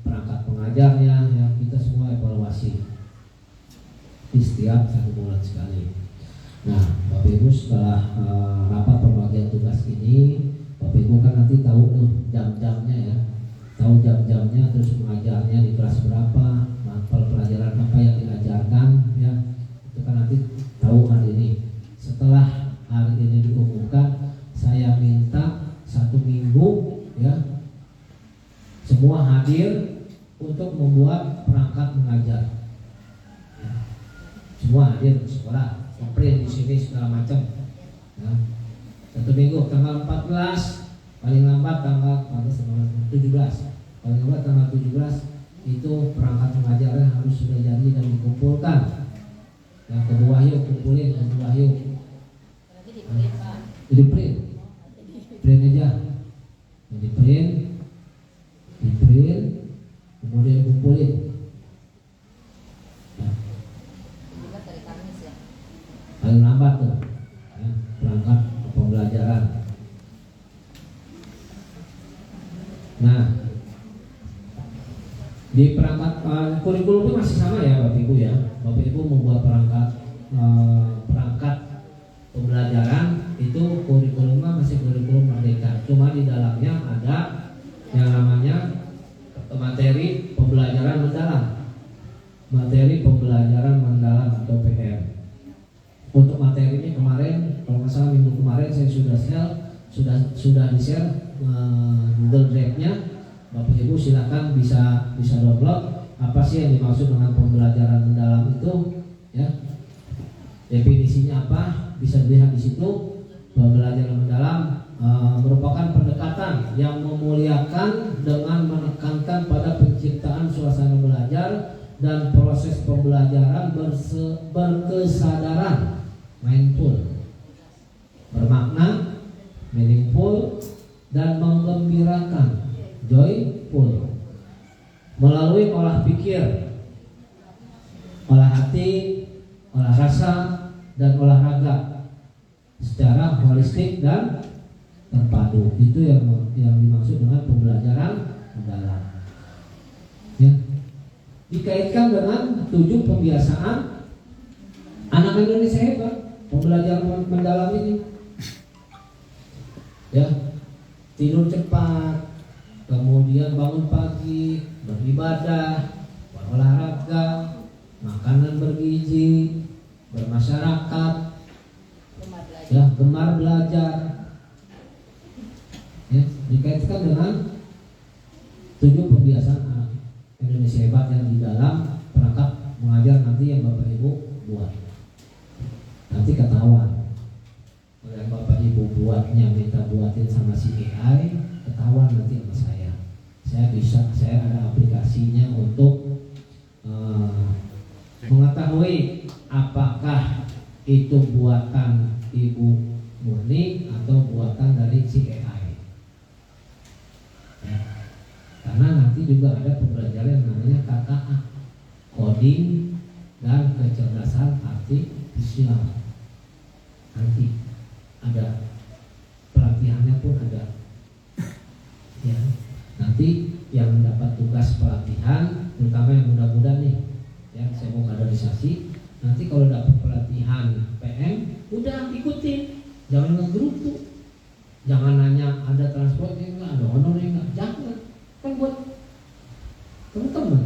perangkat pengajarnya, ya kita semua evaluasi di setiap 1 bulan sekali. Nah, Bapak Ibu setelah rapat pembagian tugas ini, Bapak Ibu kan nanti tahu tuh jam-jamnya ya, tahu jam-jamnya, terus mengajarnya di kelas berapa, pelajaran apa yang diajarkan, ya itu kan nanti tahu hari ini. Setelah hari ini diumumkan, saya minta 1 minggu ya semua hadir untuk membuat perangkat mengajar. Ya. Semua hadir di sekolah, print di sini segala macam. Ya. 1 minggu tanggal 14, paling lambat tanggal 17. Paling lambat tanggal 17 itu perangkat mengajarnya harus sudah jadi dan dikumpulkan. Yang kedua yuk kumpulin, yang kedua yuk. Berarti di print, Pak. Jadi print aja. Jadi print, kemudian kumpulin. Ya. Juga dari Kamis ya. Paling lambat tuh, ya, perangkat pembelajaran. Nah, di perangkat kurikulumnya masih sama ya Bapak Ibu ya. Bapak Ibu membuat perangkat pembelajaran itu kurikulumnya masih kurikulum merdeka. Cuma di dalamnya ada yang namanya materi pembelajaran mendalam. Materi pembelajaran mendalam atau PR. Untuk materi ini kemarin, kalau nggak salah minggu kemarin saya sudah di-share Google Drive-nya. Bapak Ibu silakan bisa download apa sih yang dimaksud dengan pembelajaran mendalam itu, ya. Definisinya apa? Bisa dilihat di situ. Pembelajaran mendalam merupakan pendekatan yang memuliakan dengan menekankan pada penciptaan suasana belajar dan proses pembelajaran berkesadaran, mindful, bermakna, meaningful. dan menggembirakan, joyful, melalui olah pikir, olah hati, olah rasa, dan olahraga secara holistik dan terpadu. Itu yang dimaksud dengan pembelajaran mendalam. Ya. Dikaitkan dengan 7 pembiasaan anak Indonesia hebat, pembelajaran mendalam ini. Ya, tidur cepat, kemudian bangun pagi, beribadah, berolahraga, makanan bergizi, bermasyarakat, ya, gemar belajar. Ya, dikaitkan dengan 7 pembiasaan anak Indonesia hebat yang di dalam perangkat mengajar nanti yang Bapak Ibu buat. Nanti ketahuan yang Bapak Ibu buatnya minta buatin sama si AI, ketahuan nanti sama saya. Saya ada aplikasinya untuk mengetahui apakah itu buatan Ibu murni atau buatan dari si AI. Ya. Karena nanti juga ada pembelajaran yang namanya KKA, coding dan kecerdasan artifisial. Nanti ada pelatihannya pun ada. Ya. Nanti yang mendapat tugas pelatihan, terutama yang muda-muda nih, ya, saya mau kaderisasi. Nanti kalau dapat pelatihan PM, udah ikutin, jangan ngegerutu, jangan nanya ada transportnya enggak, ada honornya enggak, jangan. Kan buat teman-teman.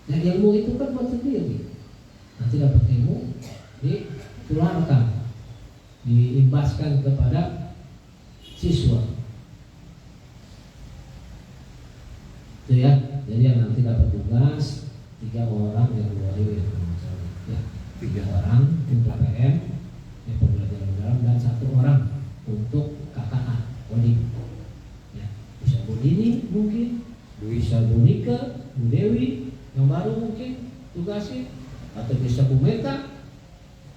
Nah, ilmu itu kan buat sendiri. Nanti dapat ilmu, ditularkan, diimbaskan kepada siswa. Itu ya. Jadi yang nanti dapat tugas 3 orang yang 2 ya. 3 orang untuk PM, yang pembelajaran mendalam, dan 1 orang untuk KKA, coding. Ya. Bisa Bu Dini mungkin, bisa Bu Nika, Bu Dewi yang baru mungkin tugasnya, atau bisa Bu Meta,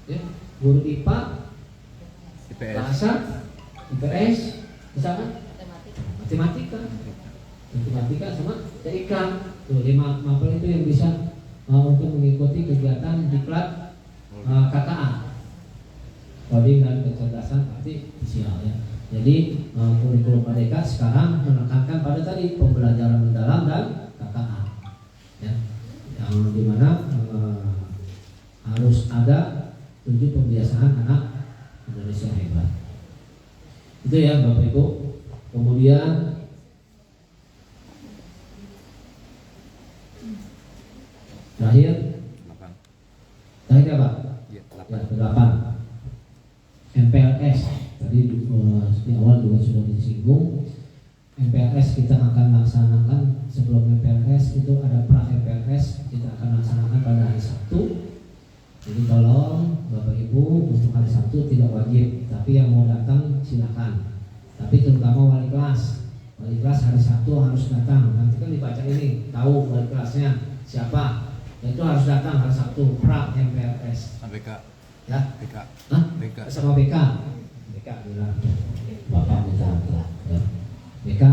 ya, guru IPA, bahasa, IPS, misalkan matematika sama TIK. Tuh 5 mapel itu yang bisa untuk mengikuti kegiatan diklat KKA, coding dan kecerdasan artifisial, ya. Jadi kurikulum Merdeka sekarang menekankan pada tadi pembelajaran mendalam dan KKA, ya, yang dimana harus ada 7 pembiasaan anak Indonesia hebat. Itu ya Bapak Ibu. Kemudian terakhir apa? Ya, 8. MPLS tadi di awal juga sudah disinggung. MPLS kita akan laksanakan sebelum MPLS itu ada pra MPLS, kita akan laksanakan pada hari Sabtu. Jadi tolong Bapak Ibu untuk hari Sabtu tidak wajib, tapi yang mau datang silakan. Tapi terutama wali kelas hari Sabtu harus datang. Nanti kan dibaca ini, tahu wali kelasnya siapa. Itu harus datang hari Sabtu pra MPLS. BK. Ya. BK. Hah? BK. Sama BK. BK bilang Bapak minta. Ya. BK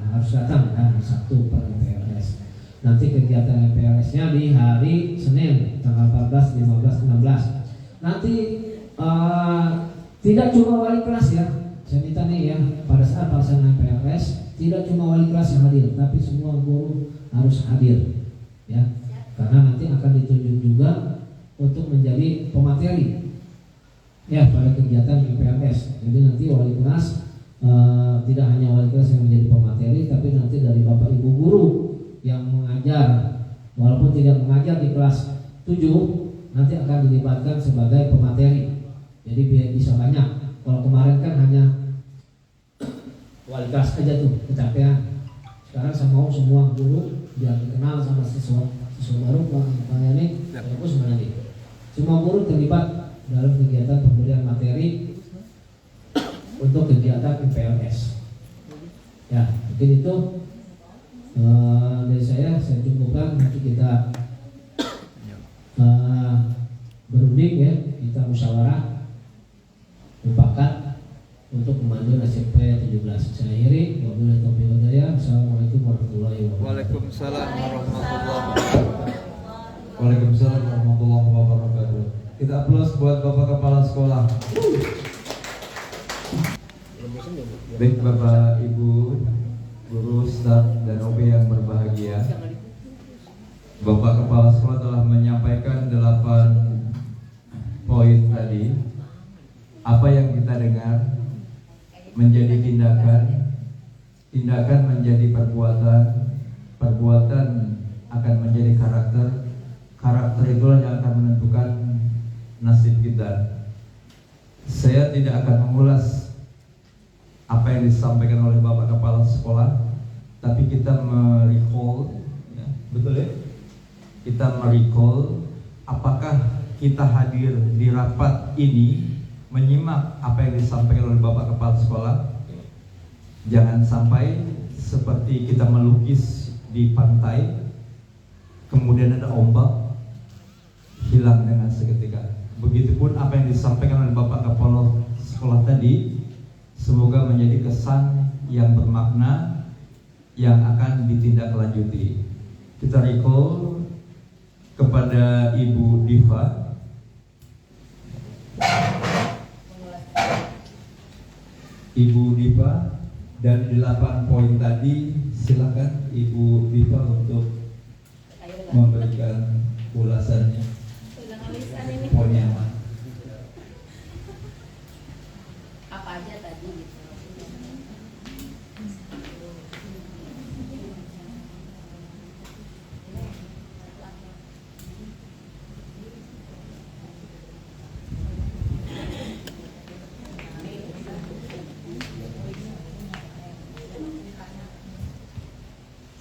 harus datang hari Sabtu pra MPLS. Nanti kegiatan MPLS-nya di hari Senin tanggal 14, 15, 16. Nanti tidak cuma wali kelas ya. Saya minta nih ya, pada saat pelaksanaan MPLS tidak cuma wali kelas yang hadir, tapi semua guru harus hadir. Ya. Karena nanti akan ditunjuk juga untuk menjadi pemateri ya pada kegiatan MPLS. Jadi nanti wali kelas tidak hanya wali kelas yang menjadi pemateri, tapi nanti dari Bapak Ibu guru yang mengajar, walaupun tidak mengajar di kelas 7, nanti akan dilibatkan sebagai pemateri. Jadi biar bisa banyak. Kalau kemarin kan hanya wali kelas aja tuh kecapean. Sekarang saya mau semua guru biar dikenal sama siswa baru kayak ini, aku sebenarnya semua guru terlibat dalam kegiatan pemberian materi untuk kegiatan MPLS. Ya, mungkin itu dari saya cukupkan. Nanti kita berunding ya, kita musyawarah mufakat untuk kemajuan SMP 17. Saya akhiri. Wabillahi taufiq wal hidayah. Assalamualaikum warahmatullahi wabarakatuh. Waalaikumsalam warahmatullahi wabarakatuh. Waalaikumsalam warahmatullahi wabarakatuh. Kita aplaus buat Bapak Kepala Sekolah. Baik Bapak, Ibu, guru, staf, dan OB yang berbahagia, Bapak Kepala Sekolah telah menyampaikan 8 poin tadi. Apa yang kita dengar menjadi tindakan, tindakan menjadi perbuatan, perbuatan akan menjadi karakter, karakter itulah yang akan menentukan nasib kita. Saya tidak akan mengulas apa yang disampaikan oleh Bapak Kepala Sekolah, tapi kita merecall, ya, betul ya? Kita merecall apakah kita hadir di rapat ini menyimak apa yang disampaikan oleh Bapak Kepala Sekolah. Jangan sampai seperti kita melukis di pantai, kemudian ada ombak, hilang dengan seketika. Begitupun apa yang disampaikan oleh Bapak Kepala Sekolah tadi, semoga menjadi kesan yang bermakna yang akan ditindaklanjuti. Kita recall kepada Ibu Diva. Ibu Diva, dari 8 poin tadi, silakan Ibu Diva untuk memberikan ulasannya. Poin yang mana? Apa aja tadi gitu.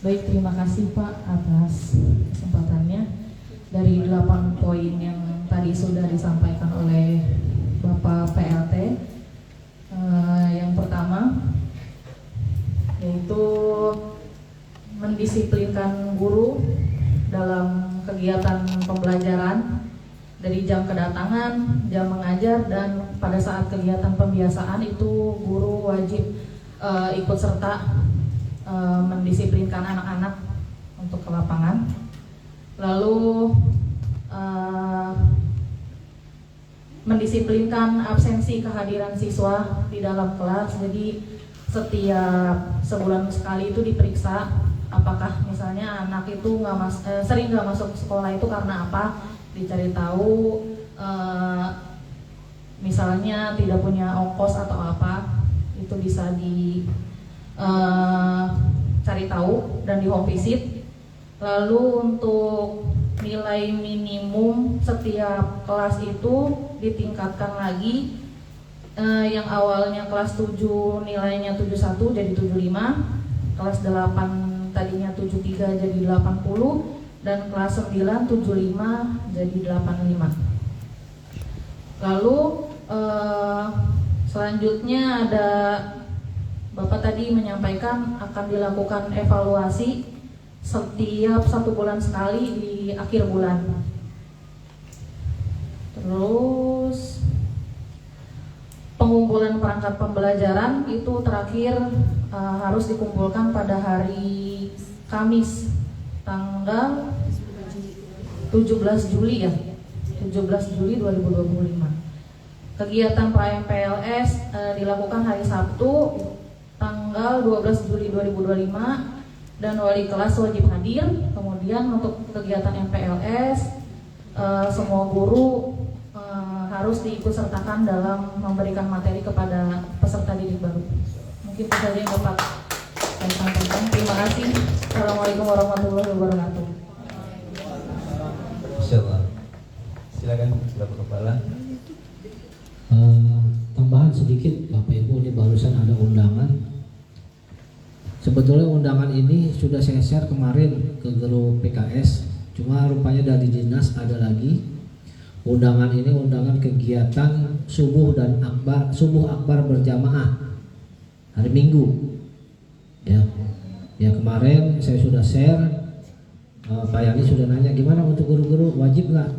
Baik, terima kasih Pak atas kesempatannya. Dari 8 poin yang tadi sudah disampaikan oleh Bapak PLT, yang pertama yaitu mendisiplinkan guru dalam kegiatan pembelajaran dari jam kedatangan, jam mengajar, dan pada saat kegiatan pembiasaan itu guru wajib ikut serta mendisiplinkan anak-anak untuk ke lapangan. Lalu mendisiplinkan absensi kehadiran siswa di dalam kelas. Jadi setiap sebulan sekali itu diperiksa apakah misalnya anak itu sering nggak masuk sekolah itu karena apa, dicari tahu, misalnya tidak punya ongkos atau apa, itu bisa cari tahu dan di home visit. Lalu untuk nilai minimum setiap kelas itu ditingkatkan lagi, yang awalnya kelas 7 nilainya 71 jadi 75, kelas 8 tadinya 73 jadi 80, dan kelas 9 75 jadi 85. Lalu selanjutnya ada Bapak tadi menyampaikan akan dilakukan evaluasi setiap 1 bulan sekali di akhir bulan. Terus pengumpulan perangkat pembelajaran itu terakhir harus dikumpulkan pada hari Kamis tanggal 17 Juli ya, 17 Juli 2025. Kegiatan pra-MPLS dilakukan hari Sabtu tanggal 12 Juli 2025 dan wali kelas wajib hadir. Kemudian untuk kegiatan MPLS semua guru harus diikutsertakan dalam memberikan materi kepada peserta didik baru. Mungkin itu saja yang dapat saya sampaikan. Terima kasih. Assalamualaikum warahmatullahi wabarakatuh. Insyaallah. Silakan Bapak Kepala. Tambahan sedikit Bapak Ibu, ini barusan ada undangan. Sebetulnya undangan ini sudah saya share kemarin ke grup PKS, cuma rupanya dari dinas ada lagi. Undangan ini undangan kegiatan subuh akbar berjamaah hari Minggu. Ya kemarin saya sudah share, Pak Yani sudah nanya gimana untuk guru-guru wajib nggak?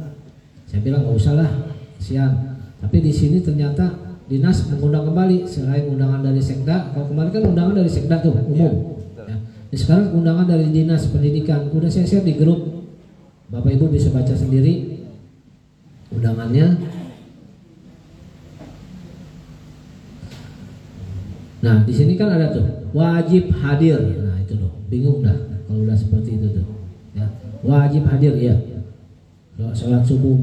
Saya bilang nggak usah lah, kasihan. Tapi di sini ternyata dinas mengundang kembali selain undangan dari Sekda. Kalau kemarin kan undangan dari Sekda tuh umum. Ya. Sekarang undangan dari dinas pendidikan. Udah saya share di grup. Bapak Ibu bisa baca sendiri undangannya. Nah, di sini kan ada tuh wajib hadir. Nah, itu loh. Bingung dah kalau udah seperti itu tuh. Ya. Wajib hadir ya. Sholat subuh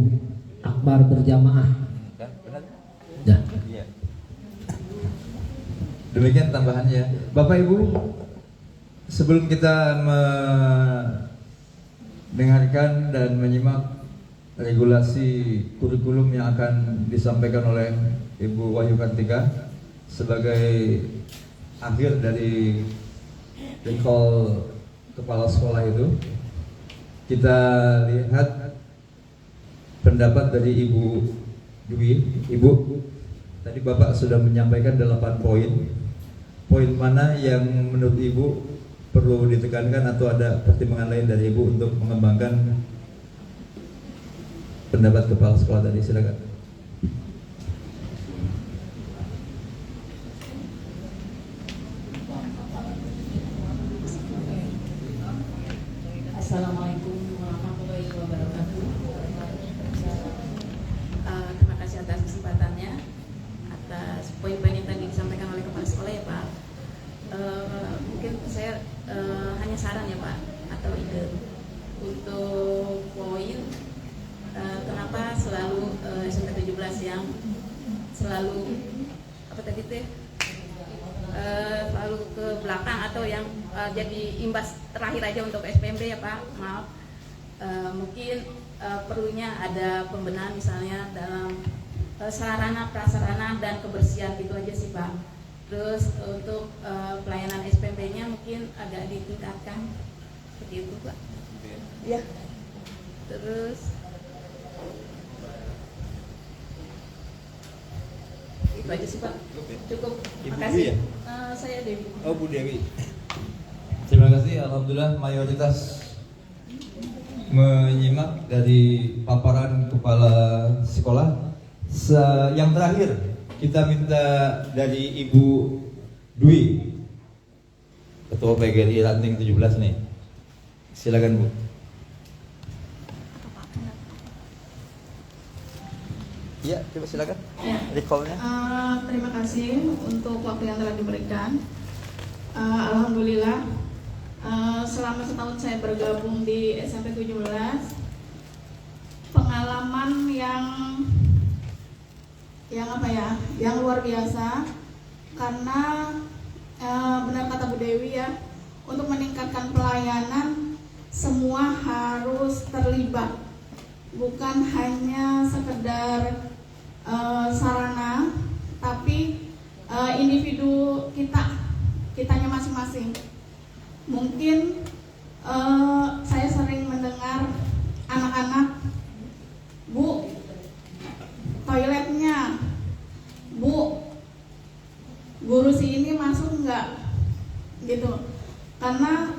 akbar berjamaah. Kan benar? Ya. Iya. Demikian tambahannya. Bapak Ibu, sebelum kita mendengarkan dan menyimak regulasi kurikulum yang akan disampaikan oleh Ibu Wahyu Kartika sebagai akhir dari recall kepala sekolah itu, kita lihat pendapat dari Ibu Dwi. Ibu, tadi Bapak sudah menyampaikan 8 poin. Poin mana yang menurut Ibu perlu ditekankan atau ada pertimbangan lain dari Ibu untuk mengembangkan pendapat kepala sekolah tadi? Silakan. Assalamualaikum warahmatullahi wabarakatuh. Terima kasih atas kesempatannya, atas poin-poin yang tadi disampaikan oleh kepala sekolah ya Pak. Mungkin saya hanya saran ya Pak, atau ide untuk poin kenapa selalu SMP 17 yang selalu apa tadi teh selalu ke belakang atau yang jadi imbas terakhir aja untuk SPMB ya Pak, maaf. Mungkin perlunya ada pembenahan misalnya dalam sarana prasarana dan kebersihan, gitu aja sih Pak. Terus untuk pelayanan SPMB-nya mungkin agak ditingkatkan seperti itu Pak. Ya. Terus itu aja sih Pak. Cukup. Ibu Makasih. Dwi ya? Saya Dewi. Oh, Bu Dewi. Terima kasih. Alhamdulillah mayoritas menyimak dari paparan kepala sekolah. Yang terakhir kita minta dari Ibu Dwi, Ketua PGRI Ranting 17 nih. Silakan Bu. Iya, coba silakan. Ya. Recall-nya. Terima kasih untuk waktu yang telah diberikan. Alhamdulillah, selama setahun saya bergabung di SMP 17, pengalaman yang apa ya, yang luar biasa. Karena benar kata Bu Dewi ya, untuk meningkatkan pelayanan semua harus terlibat, bukan hanya sekedar sarana, tapi individu kitanya masing-masing. Mungkin saya sering mendengar anak-anak, Bu, toiletnya, Bu, guru si ini masuk nggak, gitu. Karena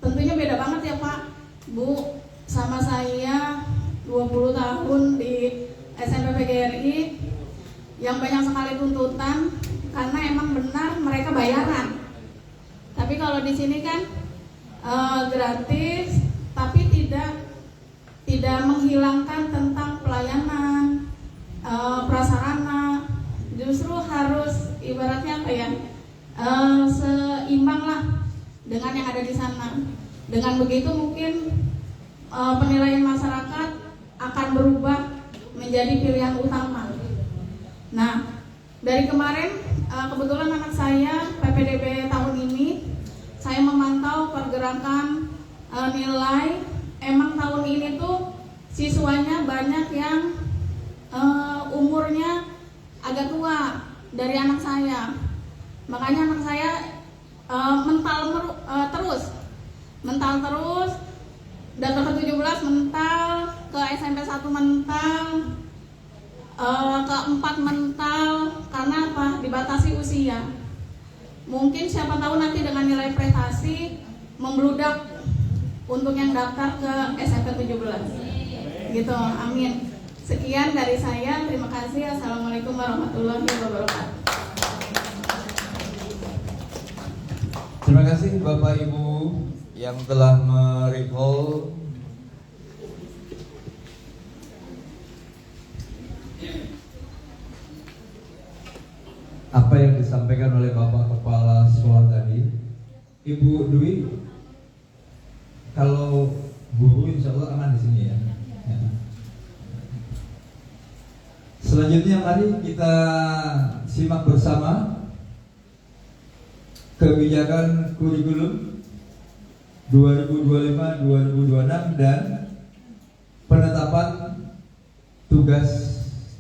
tentunya beda banget ya Pak, Bu, sama saya 20 tahun di SMP PGRI yang banyak sekali tuntutan karena emang benar mereka bayaran. Tapi kalau di sini kan gratis, tapi tidak menghilangkan tentang pelayanan, prasarana. Justru harus ibaratnya apa ya, seimbang lah dengan yang ada di sana. Dengan begitu mungkin penilaian masyarakat akan berubah menjadi pilihan utama. Nah, dari kemarin kebetulan anak saya PPDB tahun ini, saya memantau pergerakan nilai. Emang tahun ini tuh siswanya banyak yang umurnya agak tua dari anak saya. Makanya anak saya mental terus, daftar ke 17 mental, ke SMP 1 mental, ke 4 mental. Karena apa? Dibatasi usia. Mungkin siapa tahu nanti dengan nilai prestasi membludak untuk yang daftar ke SMP 17 gitu. Amin. Sekian dari saya, terima kasih. Assalamualaikum warahmatullahi wabarakatuh. Terima kasih Bapak Ibu yang telah merecall apa yang disampaikan oleh Bapak Kepala Sekolah tadi. Ibu Dwi, kalau guru insya Allah aman di sini ya. Selanjutnya mari kita simak bersama kebijakan kurikulum 2025-2026 dan penetapan tugas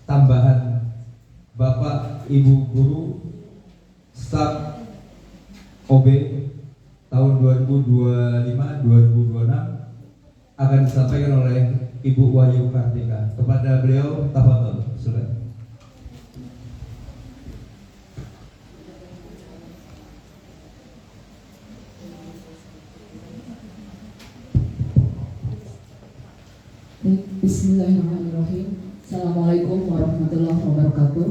tambahan Bapak Ibu guru staf OB tahun 2025-2026 akan disampaikan oleh Ibu Wahyu Kartika. Kepada beliau, tafadhol, silakan. Bismillahirrahmanirrahim. Assalamualaikum warahmatullahi wabarakatuh.